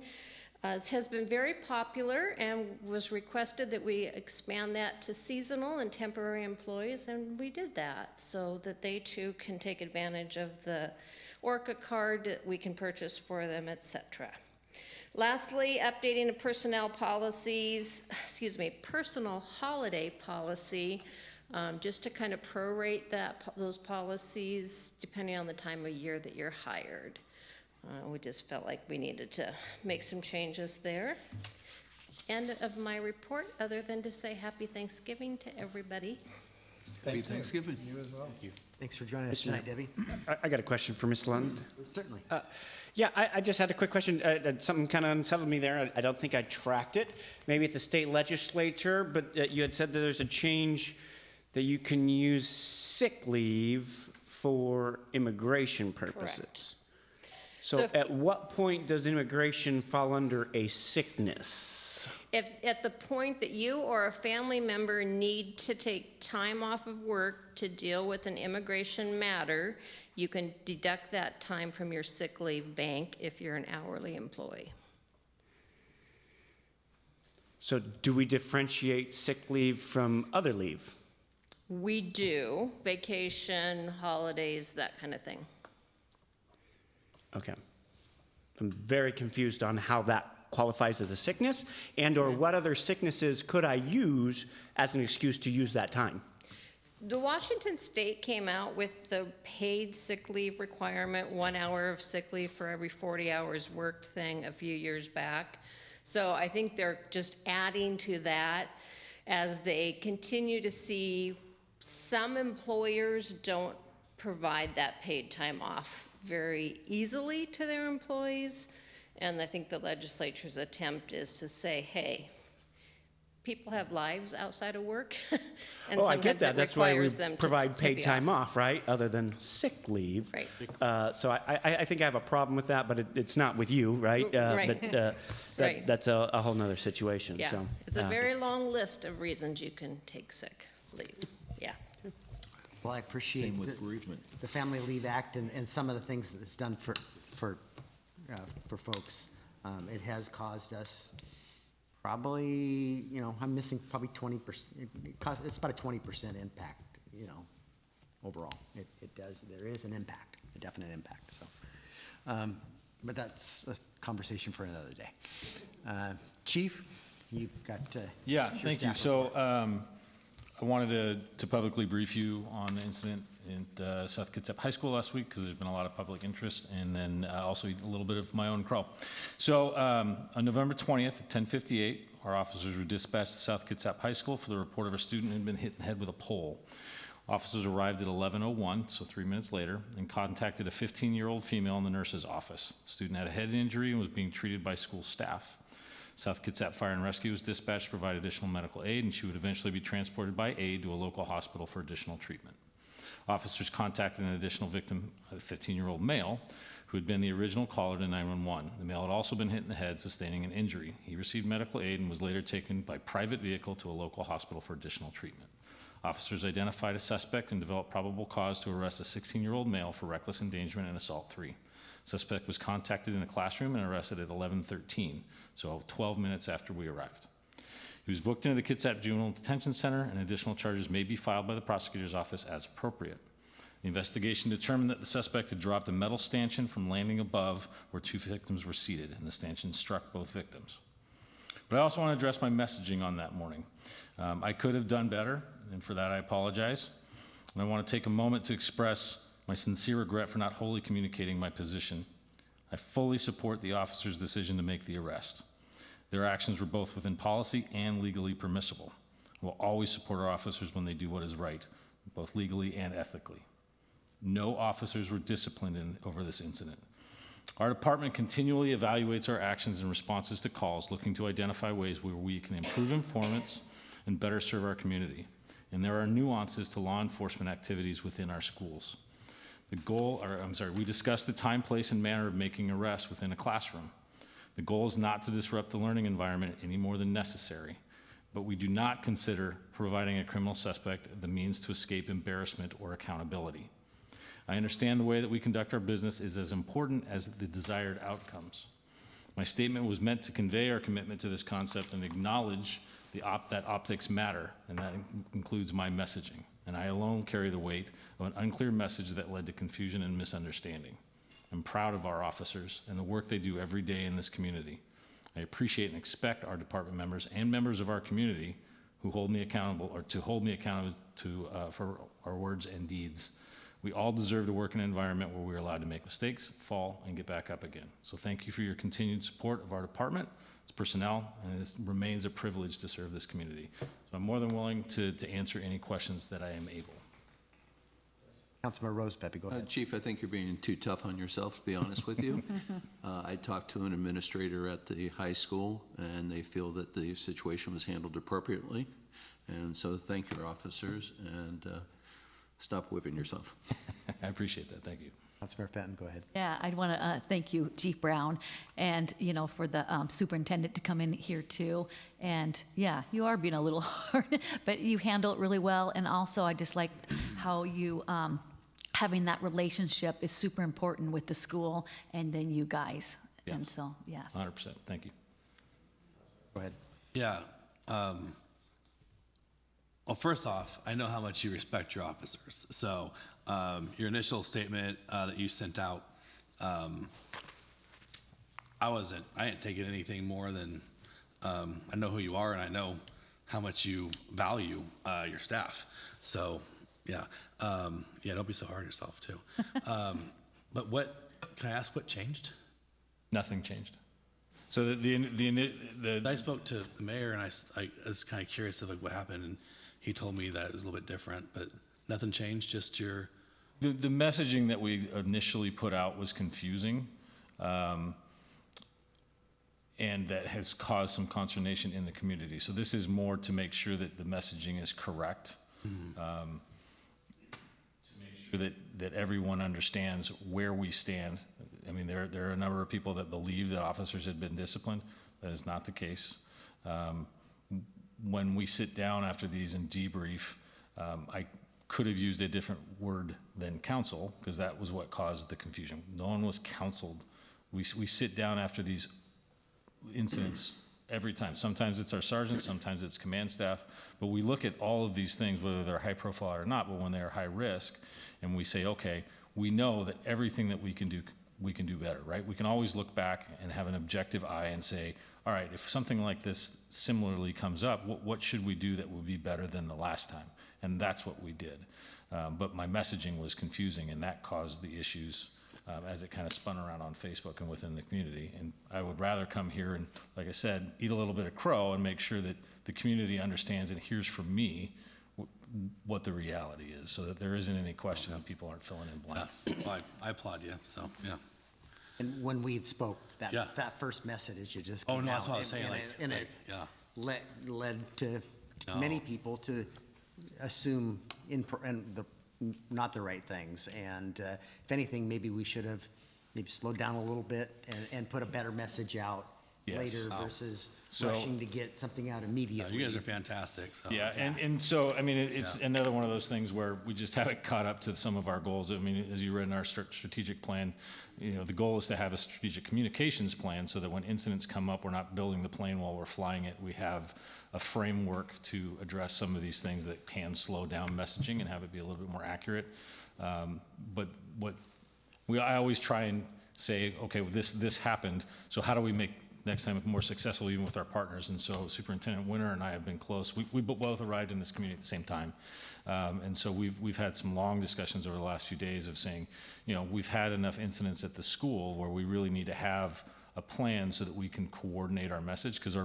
[SPEAKER 14] It has been very popular and was requested that we expand that to seasonal and temporary employees, and we did that so that they too can take advantage of the Orca card that we can purchase for them, etc. Lastly, updating the personnel policies, personal holiday policy, just to kind of prorate those policies depending on the time of year that you're hired. We just felt like we needed to make some changes there. End of my report, other than to say happy Thanksgiving to everybody.
[SPEAKER 8] Happy Thanksgiving.
[SPEAKER 4] You as well.
[SPEAKER 2] Thanks for joining us tonight, Debbie.
[SPEAKER 6] I got a question for Ms. Lund.
[SPEAKER 2] Certainly.
[SPEAKER 6] Yeah, I just had a quick question. Something kind of unsettled me there. I don't think I tracked it. Maybe at the state legislature, but you had said that there's a change that you can use sick leave for immigration purposes.
[SPEAKER 14] Correct.
[SPEAKER 6] So at what point does immigration fall under a sickness?
[SPEAKER 14] If at the point that you or a family member need to take time off of work to deal with an immigration matter, you can deduct that time from your sick leave bank if you're an hourly employee.
[SPEAKER 6] So do we differentiate sick leave from other leave?
[SPEAKER 14] We do, vacation, holidays, that kind of thing.
[SPEAKER 6] Okay. I'm very confused on how that qualifies as a sickness and/or what other sicknesses could I use as an excuse to use that time?
[SPEAKER 14] The Washington State came out with the paid sick leave requirement, 1 hour of sick leave for every 40 hours worked thing a few years back. So I think they're just adding to that as they continue to see some employers don't provide that paid time off very easily to their employees. And I think the legislature's attempt is to say, hey, people have lives outside of work. And
[SPEAKER 6] I get
[SPEAKER 14] sometimes
[SPEAKER 6] that.
[SPEAKER 14] it
[SPEAKER 6] That's why we
[SPEAKER 14] requires them to
[SPEAKER 6] provide paid
[SPEAKER 14] be
[SPEAKER 6] time off, right? Other than sick leave.
[SPEAKER 14] Right.
[SPEAKER 6] So I think I have a problem with that, but it's not with you, right?
[SPEAKER 14] Right.
[SPEAKER 6] But,
[SPEAKER 14] Right.
[SPEAKER 6] that's a whole nother situation.
[SPEAKER 14] Yeah,
[SPEAKER 6] So,
[SPEAKER 14] it's a very long list of reasons you can take sick leave. Yeah.
[SPEAKER 2] Well, I appreciate
[SPEAKER 8] Same with bereavement.
[SPEAKER 2] the Family Leave Act and some of the things that it's done for folks. It has caused us probably, I'm missing probably 20%. It's about a 20% impact, overall. It does, there is an impact, a definite impact, so. But that's a conversation for another day. Chief, you've got.
[SPEAKER 13] Yeah,
[SPEAKER 2] your
[SPEAKER 13] thank you.
[SPEAKER 2] staff
[SPEAKER 13] So
[SPEAKER 2] report.
[SPEAKER 13] I wanted to publicly brief you on the incident at South Kitsap High School last week because there's been a lot of public interest, and then also a little bit of my own crow. So on November 20th at 10:58, our officers were dispatched to South Kitsap High School for the report of a student who had been hit in the head with a pole. Officers arrived at 11:01, so 3 minutes later, and contacted a 15-year-old female in the nurse's office. The student had a head injury and was being treated by school staff. South Kitsap Fire and Rescue was dispatched to provide additional medical aid, and she would eventually be transported by aid to a local hospital for additional treatment. Officers contacted an additional victim, a 15-year-old male, who had been the original caller to 911. The male had also been hit in the head, sustaining an injury. He received medical aid and was later taken by private vehicle to a local hospital for additional treatment. Officers identified a suspect and developed probable cause to arrest a 16-year-old male for reckless endangerment and assault 3. Suspect was contacted in the classroom and arrested at 11:13, so 12 minutes after we arrived. He was booked into the Kitsap Juvenile Detention Center, and additional charges may be filed by the prosecutor's office as appropriate. The investigation determined that the suspect had dropped a metal stanchion from landing above where 2 victims were seated, and the stanchion struck both victims. But I also want to address my messaging on that morning. I could have done better, and for that I apologize. And I want to take a moment to express my sincere regret for not wholly communicating my position. I fully support the officer's decision to make the arrest. Their actions were both within policy and legally permissible. We'll always support our officers when they do what is right, both legally and ethically. No officers were disciplined over this incident. Our department continually evaluates our actions and responses to calls, looking to identify ways where we can improve informants and better serve our community. And there are nuances to law enforcement activities within our schools. We discussed the time, place, and manner of making arrests within a classroom. The goal is not to disrupt the learning environment any more than necessary, but we do not consider providing a criminal suspect the means to escape embarrassment or accountability. I understand the way that we conduct our business is as important as the desired outcomes. My statement was meant to convey our commitment to this concept and acknowledge that optics matter, and that includes my messaging. And I alone carry the weight of an unclear message that led to confusion and misunderstanding. I'm proud of our officers and the work they do every day in this community. I appreciate and expect our department members and members of our community who hold me accountable, or to hold me accountable for our words and deeds. We all deserve to work in an environment where we're allowed to make mistakes, fall, and get back up again. So thank you for your continued support of our department, its personnel, and it remains a privilege to serve this community. So I'm more than willing to answer any questions that I am able.
[SPEAKER 2] Councilmember Rose Pepe, go ahead.
[SPEAKER 8] Chief, I think you're being too tough on yourself, to be honest with you. I talked to an administrator at the high school, and they feel that the situation was handled appropriately. And so thank your officers, and stop whipping yourself.
[SPEAKER 13] I appreciate that. Thank you.
[SPEAKER 2] Councilmember Fenton, go ahead.
[SPEAKER 7] Yeah, I want to thank you, Chief Brown, and, you know, for the superintendent to come in here too. And yeah, you are being a little hard, but you handle it really well. And also, I just like how you, having that relationship is super important with the school and then you guys.
[SPEAKER 13] Yes.
[SPEAKER 7] And so, yes.
[SPEAKER 13] 100%. Thank you.
[SPEAKER 2] Go ahead.
[SPEAKER 15] Yeah. Well, first off, I know how much you respect your officers. So your initial statement that you sent out, I didn't take it anything more than I know who you are and I know how much you value your staff. So yeah, don't be so hard on yourself too. But can I ask what changed?
[SPEAKER 13] Nothing changed. So
[SPEAKER 15] I spoke to the mayor and I was kind of curious of like what happened, and he told me that it was a little bit different, but nothing changed, just your...
[SPEAKER 13] The messaging that we initially put out was confusing, and that has caused some consternation in the community. So this is more to make sure that the messaging is correct, to make sure that everyone understands where we stand. I mean, there are a number of people that believe that officers had been disciplined. That is not the case. When we sit down after these and debrief, I could have used a different word than counsel, because that was what caused the confusion. No one was counseled. We sit down after these incidents every time. Sometimes it's our sergeants, sometimes it's command staff, but we look at all of these things, whether they're high profile or not, but when they're high risk, and we say, okay, we know that everything that we can do better, right? We can always look back and have an objective eye and say, all right, if something like this similarly comes up, what should we do that would be better than the last time? And that's what we did. But my messaging was confusing, and that caused the issues as it kind of spun around on Facebook and within the community. And I would rather come here and, like I said, eat a little bit of crow and make sure that the community understands and hears from me what the reality is, so that there isn't any question and people aren't filling in blanks.
[SPEAKER 15] Well, I applaud you, so, yeah.
[SPEAKER 2] And when we had spoke, that
[SPEAKER 15] Yeah.
[SPEAKER 2] that first message, it just
[SPEAKER 15] Oh,
[SPEAKER 2] came
[SPEAKER 15] no,
[SPEAKER 2] out.
[SPEAKER 15] that's what I was saying,
[SPEAKER 2] And
[SPEAKER 15] like,
[SPEAKER 2] it
[SPEAKER 15] yeah.
[SPEAKER 2] led to many people to assume not the right things. And if anything, maybe we should have maybe slowed down a little bit and put a better message out
[SPEAKER 13] Yes.
[SPEAKER 2] later
[SPEAKER 15] Oh.
[SPEAKER 2] versus
[SPEAKER 13] So-
[SPEAKER 2] rushing to get something out immediately.
[SPEAKER 15] You guys are fantastic, so.
[SPEAKER 13] Yeah, and so, I mean, it's
[SPEAKER 15] Yeah.
[SPEAKER 13] another one of those things where we just haven't caught up to some of our goals. I mean, as you read in our strategic plan, you know, the goal is to have a strategic communications plan so that when incidents come up, we're not building the plane while we're flying it. We have a framework to address some of these things that can slow down messaging and have it be a little bit more accurate. But I always try and say, okay, well, this happened, so how do we make next time more successful even with our partners? And so Superintendent Winter and I have been close. We both arrived in this community at the same time. And so we've had some long discussions over the last few days of saying, you know, we've had enough incidents at the school where we really need to have a plan so that we can coordinate our message, because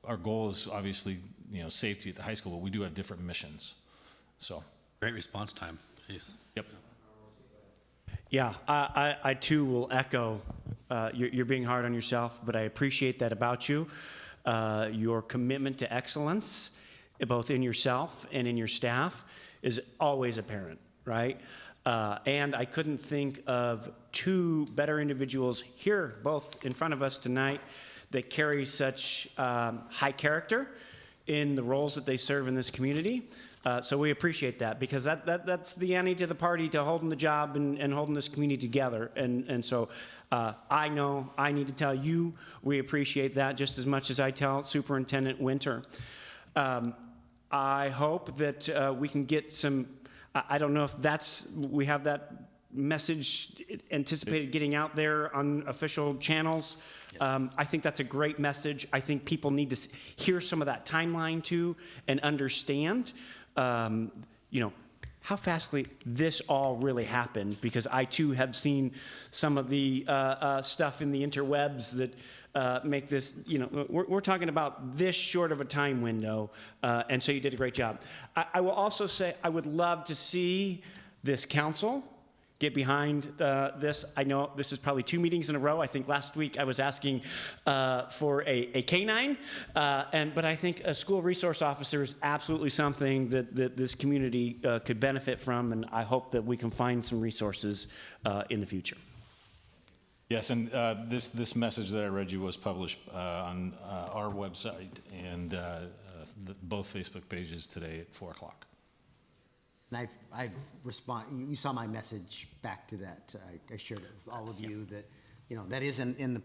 [SPEAKER 13] our goal is obviously, you know, safety at the high school, but we do have different missions. So.
[SPEAKER 15] Great response time. Jeez.
[SPEAKER 13] Yep.
[SPEAKER 6] Yeah, I too will echo, you're being hard on yourself, but I appreciate that about you. Your commitment to excellence, both in yourself and in your staff, is always apparent, right? And I couldn't think of two better individuals here, both in front of us tonight, that carry such high character in the roles that they serve in this community. So we appreciate that, because that's the ante to the party to holding the job and holding this community together. And so I know I need to tell you, we appreciate that just as much as I tell Superintendent Winter. I hope that we can get some, I don't know if we have that message anticipated getting out there on official channels. I think that's a great message. I think people need to hear some of that timeline too and understand, how fastly this all really happened, because I too have seen some of the stuff in the interwebs that make this, we're talking about this short of a time window, and so you did a great job. I will also say I would love to see this council get behind this. I know this is probably 2 meetings in a row. I think last week I was asking for a K-9, but I think a school resource officer is absolutely something that this community could benefit from, and I hope that we can find some resources in the future.
[SPEAKER 13] Yes, and this message that I read you was published on our website and both Facebook pages today at 4 o'clock.
[SPEAKER 2] And I've you saw my message back to that. I shared it with all of you that, that isn't in the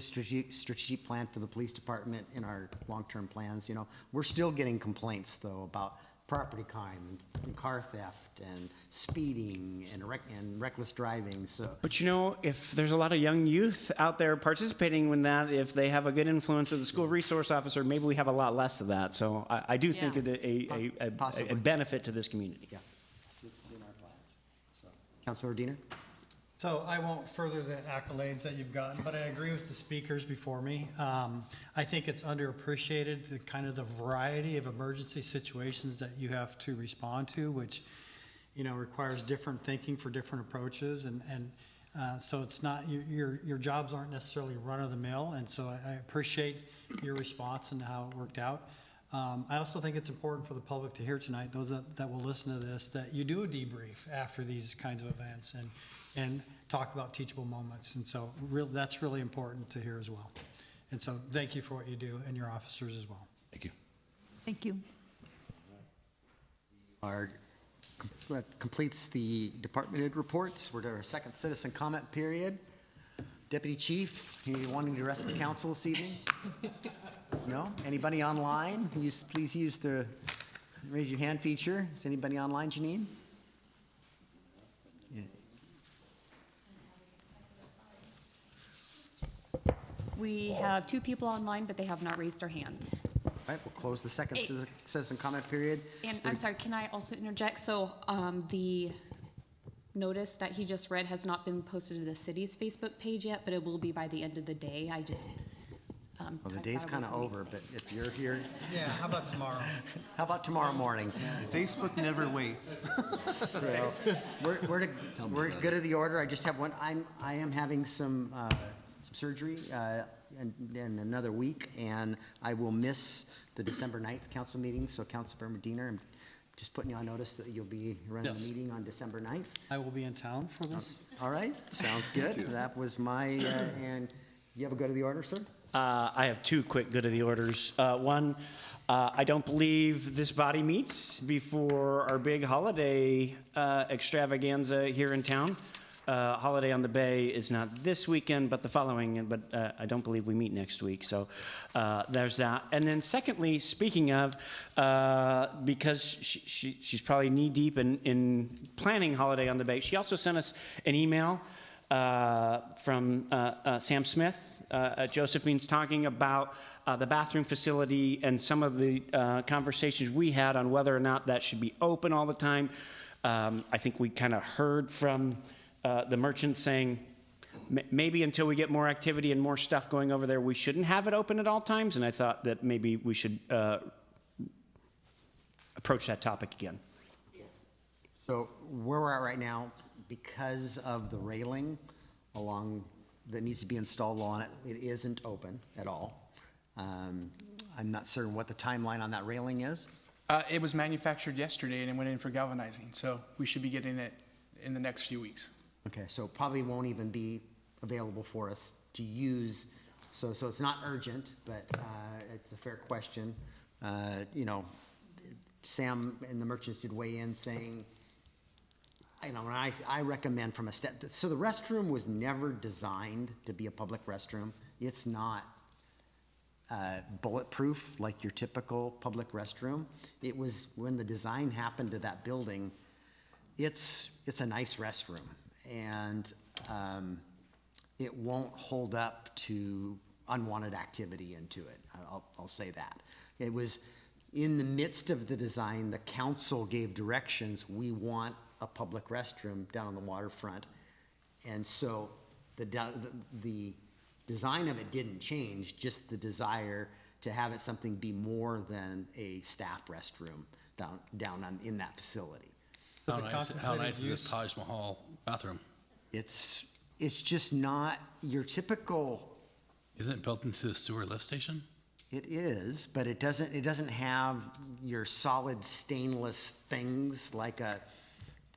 [SPEAKER 2] strategic plan for the police department in our long-term plans. We're still getting complaints though about property crime and car theft and speeding and reckless driving. So,
[SPEAKER 6] but if there's a lot of young youth out there participating in that, if they have a good influence with the school resource officer, maybe we have a lot less of that. So I do think it a benefit to this community.
[SPEAKER 2] Yeah, it's in our plans. So, Councilmember Diener.
[SPEAKER 4] So I won't further the accolades that you've gotten, but I agree with the speakers before me. I think it's underappreciated, the kind of the variety of emergency situations that you have to respond to, which, requires different thinking for different approaches. And so it's not, your jobs aren't necessarily run of the mill. And so I appreciate your response and how it worked out. I also think it's important for the public to hear tonight, those that will listen to this, that you do a debrief after these kinds of events and talk about teachable moments. And so that's really important to hear as well. And so thank you for what you do and your officers as well.
[SPEAKER 13] Thank you.
[SPEAKER 7] Thank you.
[SPEAKER 2] Completes the department head reports. We're to our second citizen comment period. Deputy Chief, you wanting to address the council this evening? No? Anybody online? Please use the raise your hand feature. Is anybody online, Janine? Yeah.
[SPEAKER 12] We have 2 people online, but they have not raised their hand.
[SPEAKER 2] All right, we'll close the second citizen comment period.
[SPEAKER 12] And I'm sorry, can I also interject? So the notice that he just read has not been posted to the city's Facebook page yet, but it will be by the end of the day. I just
[SPEAKER 2] well, the day's kind of over, but if you're here.
[SPEAKER 4] Yeah, how about tomorrow?
[SPEAKER 2] How about tomorrow morning?
[SPEAKER 11] Facebook never waits.
[SPEAKER 2] So we're good of the order. I just have one. I am having some surgery in another week, and I will miss the December 9th council meeting. So Councilmember Diener, I'm just putting you on notice that you'll be running the meeting on December 9th.
[SPEAKER 4] I will be in town for this.
[SPEAKER 2] All right, sounds good. That was my, and you have a go to the order, sir?
[SPEAKER 6] I have 2 quick good of the orders. One, I don't believe this body meets before our big holiday extravaganza here in town. Holiday on the Bay is not this weekend, but the following, but I don't believe we meet next week. So there's that. And then secondly, speaking of, because she's probably knee deep in planning Holiday on the Bay, she also sent us an email from Sam Smith. Josephine's talking about the bathroom facility and some of the conversations we had on whether or not that should be open all the time. I think we kind of heard from the merchants saying, maybe until we get more activity and more stuff going over there, we shouldn't have it open at all times. And I thought that maybe we should approach that topic again.
[SPEAKER 2] So where we're at right now, because of the railing that needs to be installed on it, it isn't open at all. I'm not certain what the timeline on that railing is.
[SPEAKER 9] It was manufactured yesterday and it went in for galvanizing, so we should be getting it in the next few weeks.
[SPEAKER 2] Okay, so probably won't even be available for us to use. So it's not urgent, but it's a fair question. Sam and the merchants did weigh in saying, you know, and I recommend from a step, so the restroom was never designed to be a public restroom. It's not bulletproof like your typical public restroom. It was, when the design happened to that building, it's a nice restroom, and it won't hold up to unwanted activity into it. I'll say that. It was in the midst of the design, the council gave directions, we want a public restroom down on the waterfront. And so the design of it didn't change, just the desire to have it something be more than a staff restroom in that facility.
[SPEAKER 15] How nice is this Taj Mahal bathroom?
[SPEAKER 2] It's just not your typical.
[SPEAKER 15] Isn't it built into the sewer lift station?
[SPEAKER 2] It is, but it doesn't have your solid stainless things like a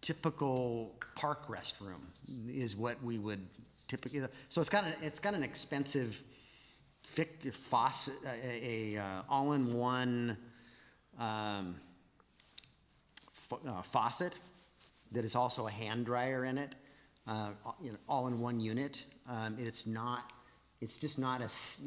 [SPEAKER 2] typical park restroom is what we would typically. So it's got an expensive faucet, all-in-one faucet that is also a hand dryer in it. All in one unit. It's just not if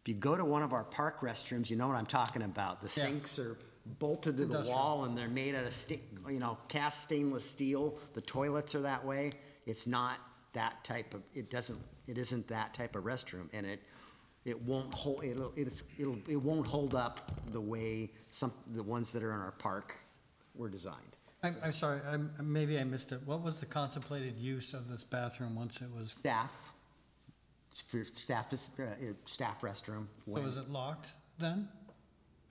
[SPEAKER 2] you go to one of our park restrooms, you know what I'm talking about. The sinks are bolted to the wall and they're made out of cast stainless steel. The toilets are that way. It's not that type of, it isn't that type of restroom, and it won't hold up the way the ones that are in our park were designed.
[SPEAKER 4] I'm sorry, maybe I missed it. What was the contemplated use of this bathroom once it was?
[SPEAKER 2] Staff. For staff restroom.
[SPEAKER 4] So is it locked then,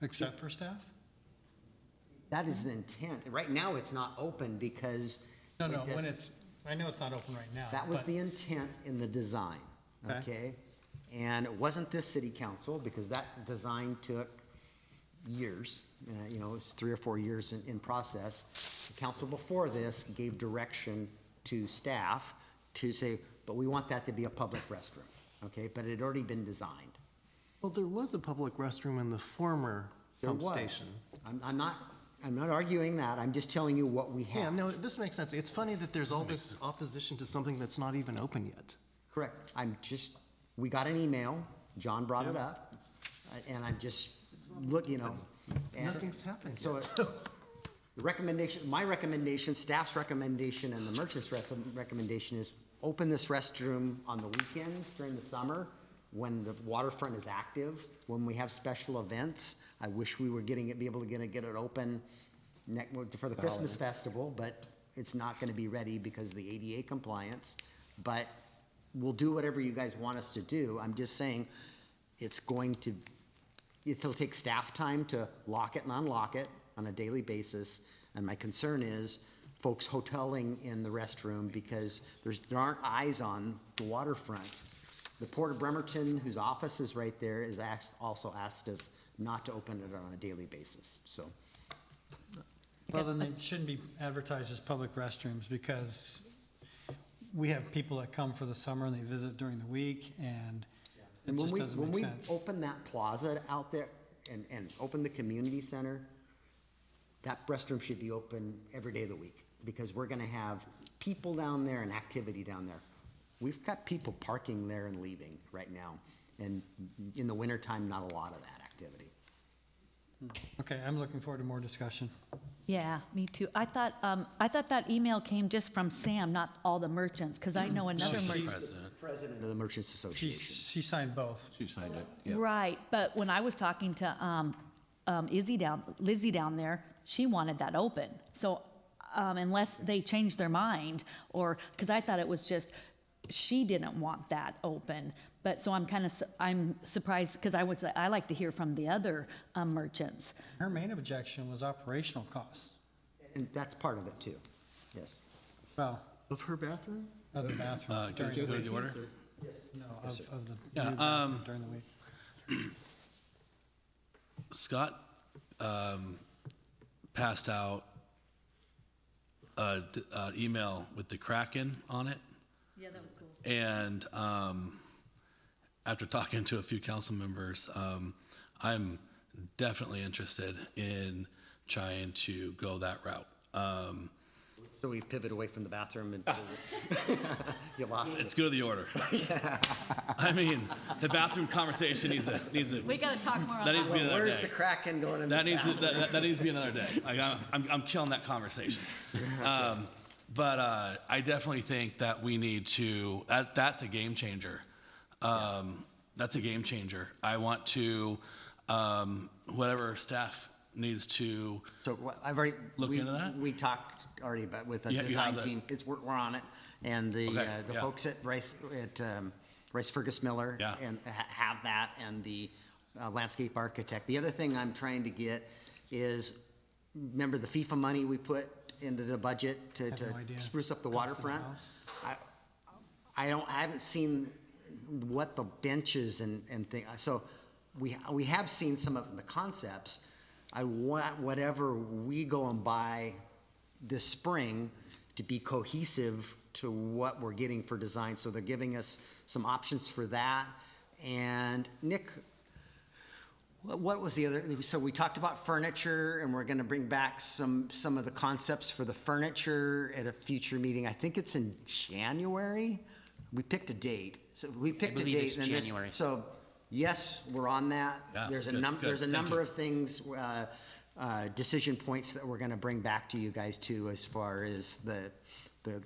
[SPEAKER 4] except for staff?
[SPEAKER 2] That is the intent. Right now, it's not open because.
[SPEAKER 4] No, I know it's not open right now.
[SPEAKER 2] That was the intent in the design, okay? And it wasn't this city council, because that design took years. It was 3 or 4 years in process. The council before this gave direction to staff to say, but we want that to be a public restroom, okay? But it had already been designed.
[SPEAKER 11] Well, there was a public restroom in the former pump station.
[SPEAKER 2] I'm not arguing that. I'm just telling you what we have.
[SPEAKER 11] Yeah, no, this makes sense. It's funny that there's all this opposition to something that's not even open yet.
[SPEAKER 2] Correct. We got an email. John brought it up, and I'm just
[SPEAKER 11] Nothing's happened
[SPEAKER 2] so
[SPEAKER 11] yet.
[SPEAKER 2] the recommendation, my recommendation, staff's recommendation, and the merchant's recommendation is open this restroom on the weekends during the summer when the waterfront is active, when we have special events. I wish we were be able to get it open for the Christmas festival, but it's not going to be ready because of the ADA compliance. But we'll do whatever you guys want us to do. I'm just saying it'll take staff time to lock it and unlock it on a daily basis. And my concern is folks hoteling in the restroom because there aren't eyes on the waterfront. The Port of Bremerton, whose office is right there, is also asked us not to open it on a daily basis, so.
[SPEAKER 4] Well, then they shouldn't be advertised as public restrooms because we have people that come for the summer and they visit during the week, and it just doesn't make sense.
[SPEAKER 2] When we open that plaza out there and open the community center, that restroom should be open every day of the week because we're gonna have people down there and activity down there. We've got people parking there and leaving right now, and in the wintertime, not a lot of that activity.
[SPEAKER 4] Okay, I'm looking forward to more discussion.
[SPEAKER 7] Yeah, me too. I thought that email came just from Sam, not all the merchants, because I know another merchant.
[SPEAKER 2] President of the Merchants Association.
[SPEAKER 4] She signed both.
[SPEAKER 8] She signed it, yeah.
[SPEAKER 7] Right, but when I was talking to Lizzie down there, she wanted that open. So unless they changed their mind, or because I thought it was just she didn't want that open. But so I'm surprised because I like to hear from the other merchants.
[SPEAKER 4] Her main objection was operational costs.
[SPEAKER 2] And that's part of it too, yes.
[SPEAKER 4] Well,
[SPEAKER 11] Of her bathroom?
[SPEAKER 4] of the bathroom.
[SPEAKER 15] Can we go to the order?
[SPEAKER 4] No, of the
[SPEAKER 15] Yeah,
[SPEAKER 4] new bathroom during the week.
[SPEAKER 15] Scott passed out an email with the Kraken on it.
[SPEAKER 7] Yeah, that was cool.
[SPEAKER 15] And after talking to a few council members, I'm definitely interested in trying to go that route.
[SPEAKER 2] So we pivot away from the bathroom and you lost it.
[SPEAKER 15] Let's go to the order. I mean, the bathroom conversation needs a.
[SPEAKER 7] We gotta talk more on
[SPEAKER 15] That needs to be another
[SPEAKER 2] Where's
[SPEAKER 15] day.
[SPEAKER 2] the Kraken going in
[SPEAKER 15] That
[SPEAKER 2] this
[SPEAKER 15] needs to,
[SPEAKER 2] bathroom?
[SPEAKER 15] that needs to be another day. Like, I'm killing that conversation. But I definitely think that we need to. That's a game changer. That's a game changer. I want to. Whatever staff needs to.
[SPEAKER 2] So I've already
[SPEAKER 15] look into that.
[SPEAKER 2] We talked already about with the
[SPEAKER 15] Yeah, you
[SPEAKER 2] design
[SPEAKER 15] have that.
[SPEAKER 2] team. We're on it, and the
[SPEAKER 15] Okay, yeah.
[SPEAKER 2] folks at Rice Fergus Miller
[SPEAKER 15] Yeah.
[SPEAKER 2] and have that, and the landscape architect. The other thing I'm trying to get is, remember the FIFA money we put into the budget to
[SPEAKER 4] no idea.
[SPEAKER 2] spruce up the
[SPEAKER 4] Cost of the
[SPEAKER 2] waterfront?
[SPEAKER 4] house?
[SPEAKER 2] I haven't seen what the benches and thing, so we have seen some of the concepts. I want whatever we go and buy this spring to be cohesive to what we're getting for design. So they're giving us some options for that. And Nick, what was the other, so we talked about furniture and we're gonna bring back some of the concepts for the furniture at a future meeting. I think it's in January. We picked a date. So we picked a
[SPEAKER 5] believe
[SPEAKER 2] date.
[SPEAKER 5] it's
[SPEAKER 2] and this-
[SPEAKER 5] January.
[SPEAKER 2] So yes, we're on that.
[SPEAKER 15] Yeah,
[SPEAKER 2] There's a
[SPEAKER 15] good,
[SPEAKER 2] number,
[SPEAKER 15] good.
[SPEAKER 2] there's a
[SPEAKER 15] Thank
[SPEAKER 2] number
[SPEAKER 15] you.
[SPEAKER 2] of things, decision points that we're gonna bring back to you guys too, as far as the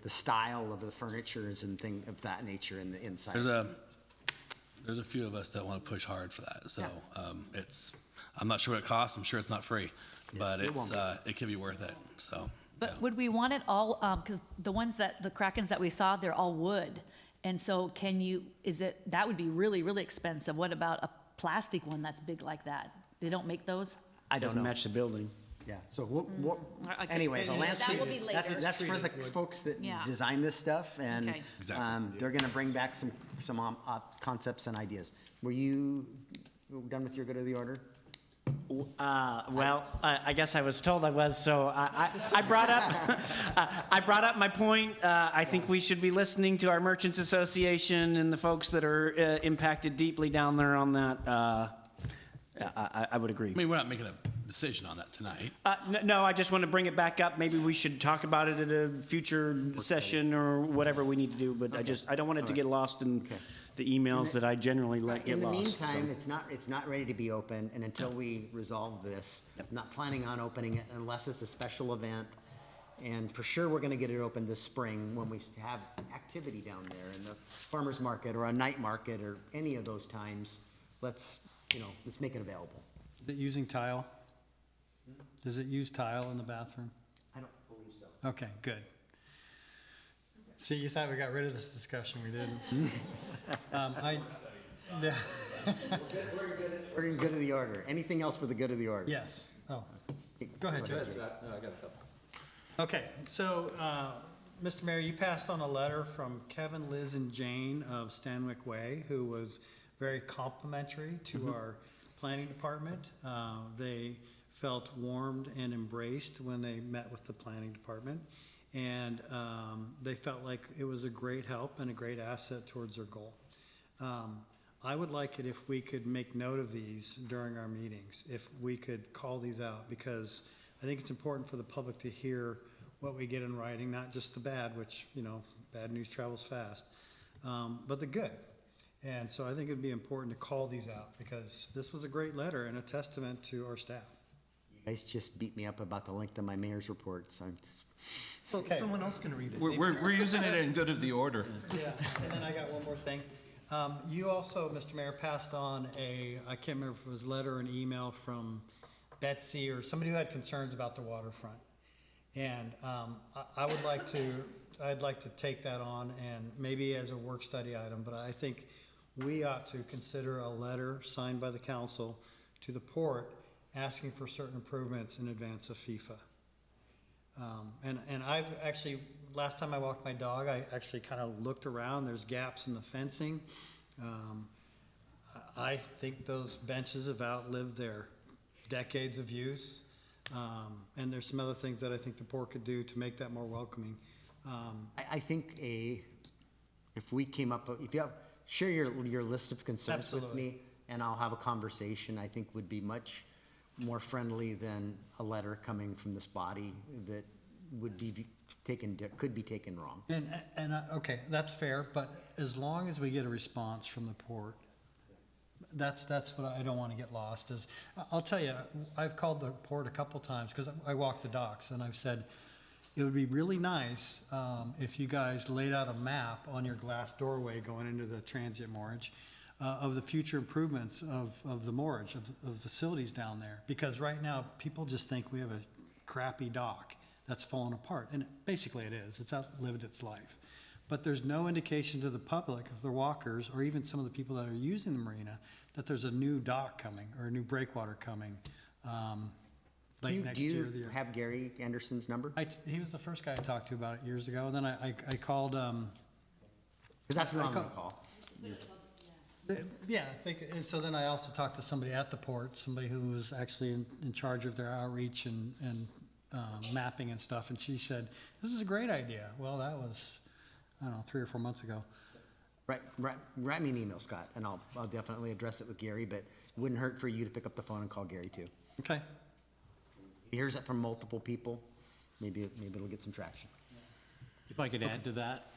[SPEAKER 2] style of the furnitures and thing of that nature in the inside.
[SPEAKER 15] There's a few of us that want to push hard for that. So I'm not sure what it costs. I'm sure it's not free, but
[SPEAKER 2] it won't
[SPEAKER 15] it can be worth it. So.
[SPEAKER 7] But would we want it all, because the ones the Krakens that we saw, they're all wood. And so that would be really, really expensive. What about a plastic one that's big like that? They don't make those?
[SPEAKER 2] I don't
[SPEAKER 6] Doesn't
[SPEAKER 2] know.
[SPEAKER 6] match the building.
[SPEAKER 2] Yeah, so
[SPEAKER 7] Okay.
[SPEAKER 2] anyway, the
[SPEAKER 7] That
[SPEAKER 2] landscape,
[SPEAKER 7] will be later.
[SPEAKER 2] that's for the folks that
[SPEAKER 7] Yeah.
[SPEAKER 2] design this stuff, and
[SPEAKER 7] Okay.
[SPEAKER 15] Exactly.
[SPEAKER 2] they're gonna bring back some concepts and ideas. Were you done with your good of the order?
[SPEAKER 6] Well, I guess I was told I was, so I brought up, I brought up my point. I think we should be listening to our Merchants Association and the folks that are impacted deeply down there on that. I would agree.
[SPEAKER 15] I mean, we're not making a decision on that tonight.
[SPEAKER 6] No, I just want to bring it back up. Maybe we should talk about it at a future session or whatever we need to do, but I don't want it to get lost in the emails that I generally let get
[SPEAKER 2] In the
[SPEAKER 6] lost.
[SPEAKER 2] meantime, it's not ready to be open, and until we resolve this, I'm not planning on opening it unless it's a special event. And for sure, we're gonna get it open this spring when we have activity down there in the farmer's market or a night market or any of those times. Let's make it available.
[SPEAKER 4] Is it using tile? Does it use tile in the bathroom?
[SPEAKER 2] I don't believe so.
[SPEAKER 4] Okay, good. See, you thought we got rid of this discussion, we didn't. Yeah.
[SPEAKER 2] We're in good of the order. Anything else for the good of the order?
[SPEAKER 4] Yes. Oh, go ahead, Judge. Okay, so, Mr. Mayor, you passed on a letter from Kevin, Liz, and Jane of Stanwick Way, who was very complimentary to our planning department. They felt warmed and embraced when they met with the planning department. And they felt like it was a great help and a great asset towards their goal. I would like it if we could make note of these during our meetings, if we could call these out, because I think it's important for the public to hear what we get in writing, not just the bad, which, bad news travels fast, but the good. And so I think it'd be important to call these out, because this was a great letter and a testament to our staff.
[SPEAKER 2] You guys just beat me up about the length of my mayor's report, so I'm just.
[SPEAKER 4] Okay.
[SPEAKER 11] Someone else can read it.
[SPEAKER 8] We're using it in good of the order.
[SPEAKER 4] Yeah, and then I got one more thing. You also, Mr. Mayor, passed on I can't remember if it was letter or an email from Betsy or somebody who had concerns about the waterfront. And I'd like to take that on and maybe as a work study item, but I think we ought to consider a letter signed by the council to the port asking for certain improvements in advance of FIFA. And I've actually, last time I walked my dog, I actually kind of looked around, there's gaps in the fencing. I think those benches have outlived their decades of use. And there's some other things that I think the port could do to make that more welcoming.
[SPEAKER 2] I think if we came up, if you share your list of concerns with
[SPEAKER 4] Absolutely.
[SPEAKER 2] me, and I'll have a conversation, I think would be much more friendly than a letter coming from this body that would be taken, could be taken wrong.
[SPEAKER 4] Okay, that's fair, but as long as we get a response from the port, that's what I don't want to get lost is, I'll tell you, I've called the port a couple times because I walk the docks and I've said, it would be really nice if you guys laid out a map on your glass doorway going into the transient moorage of the future improvements of the moorage, of facilities down there. Because right now, people just think we have a crappy dock that's fallen apart. And basically it is. It's outlived its life. But there's no indication to the public, of the walkers, or even some of the people that are using the marina, that there's a new dock coming or a new breakwater coming late next year.
[SPEAKER 2] Do you have Gary Anderson's number?
[SPEAKER 4] He was the first guy I talked to about it years ago. And then I called. Because
[SPEAKER 2] that's what I'm going to call.
[SPEAKER 4] Yeah, and so then I also talked to somebody at the port, somebody who was actually in charge of their outreach and mapping and stuff, and she said, this is a great idea. Well, that was, I don't know, 3 or 4 months ago.
[SPEAKER 2] Write me an email, Scott, and I'll definitely address it with Gary, but it wouldn't hurt for you to pick up the phone and call Gary too.
[SPEAKER 4] Okay.
[SPEAKER 2] He hears it from multiple people, maybe it'll get some traction.
[SPEAKER 1] If I could add to that,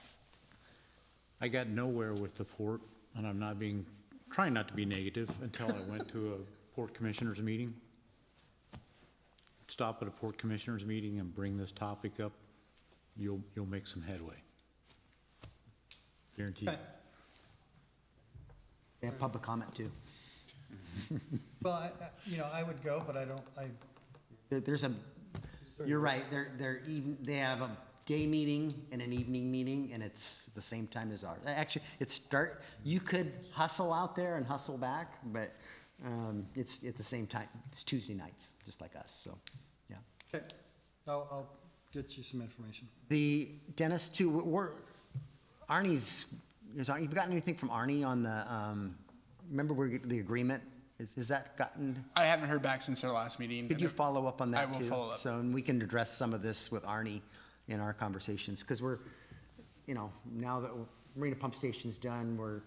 [SPEAKER 1] I got nowhere with the port, and I'm trying not to be negative until I went to a port commissioners meeting. Stop at a port commissioners meeting and bring this topic up, you'll make some headway. Guaranteed.
[SPEAKER 4] Okay.
[SPEAKER 2] They have public comment too.
[SPEAKER 4] Well, I would go, but
[SPEAKER 2] you're right, they have a day meeting and an evening meeting, and it's the same time as ours. Actually, you could hustle out there and hustle back, but it's at the same time. It's Tuesday nights, just like us, so, yeah.
[SPEAKER 4] Okay, I'll get you some information.
[SPEAKER 2] The Dennis too, you've gotten anything from Arnie on the, remember the agreement? Is that gotten?
[SPEAKER 9] I haven't heard back since our last meeting.
[SPEAKER 2] Could you follow up on that too?
[SPEAKER 9] I will follow up.
[SPEAKER 2] So, and we can address some of this with Arnie in our conversations, because we're, now that Marina Pump Station's done, we're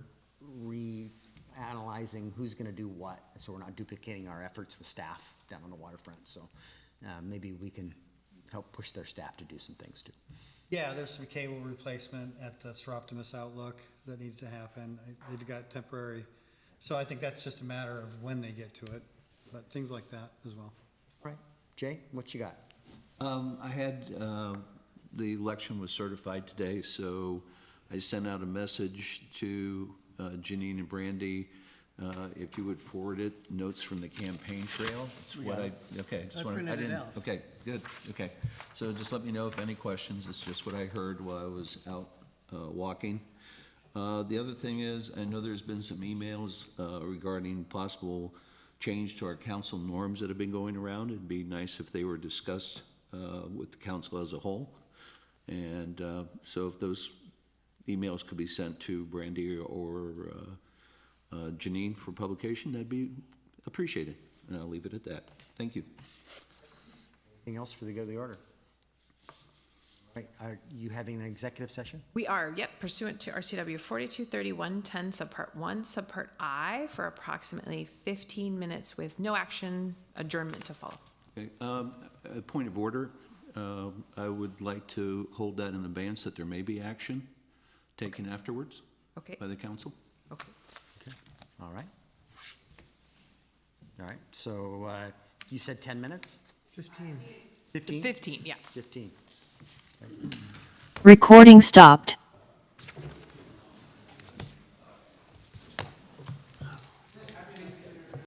[SPEAKER 2] reanalyzing who's gonna do what, so we're not duplicating our efforts with staff down on the waterfront, so maybe we can help push their staff to do some things too.
[SPEAKER 4] Yeah, there's some cable replacement at the Seroptimus Outlook that needs to happen. They've got temporary, so I think that's just a matter of when they get to it, but things like that as well.
[SPEAKER 2] Right. Jay, what you got?
[SPEAKER 8] I had, the election was certified today, so I sent out a message to Janine and Brandy. If you would forward it, notes from the campaign trail. It's what okay.
[SPEAKER 11] I printed it out.
[SPEAKER 8] Okay, good, okay. So just let me know if any questions. It's just what I heard while I was out walking. The other thing is, I know there's been some emails regarding possible change to our council norms that have been going around. It'd be nice if they were discussed with the council as a whole. And so if those emails could be sent to Brandy or Janine for publication, that'd be appreciated. And I'll leave it at that. Thank you.
[SPEAKER 2] Anything else for the good of the order? Right, are you having an executive session?
[SPEAKER 3] We are, yep, pursuant to RCW 423110 subpart 1, subpart I, for approximately 15 minutes with no action, adjournment to follow.
[SPEAKER 8] Okay. A point of order. I would like to hold that in abeyance that there may be action taken afterwards by the council.
[SPEAKER 3] Okay.
[SPEAKER 2] Okay. All right. All right. So you said 10 minutes?
[SPEAKER 4] 15.
[SPEAKER 2] 15?
[SPEAKER 3] 15, yeah.
[SPEAKER 2] 15.
[SPEAKER 16] Recording stopped.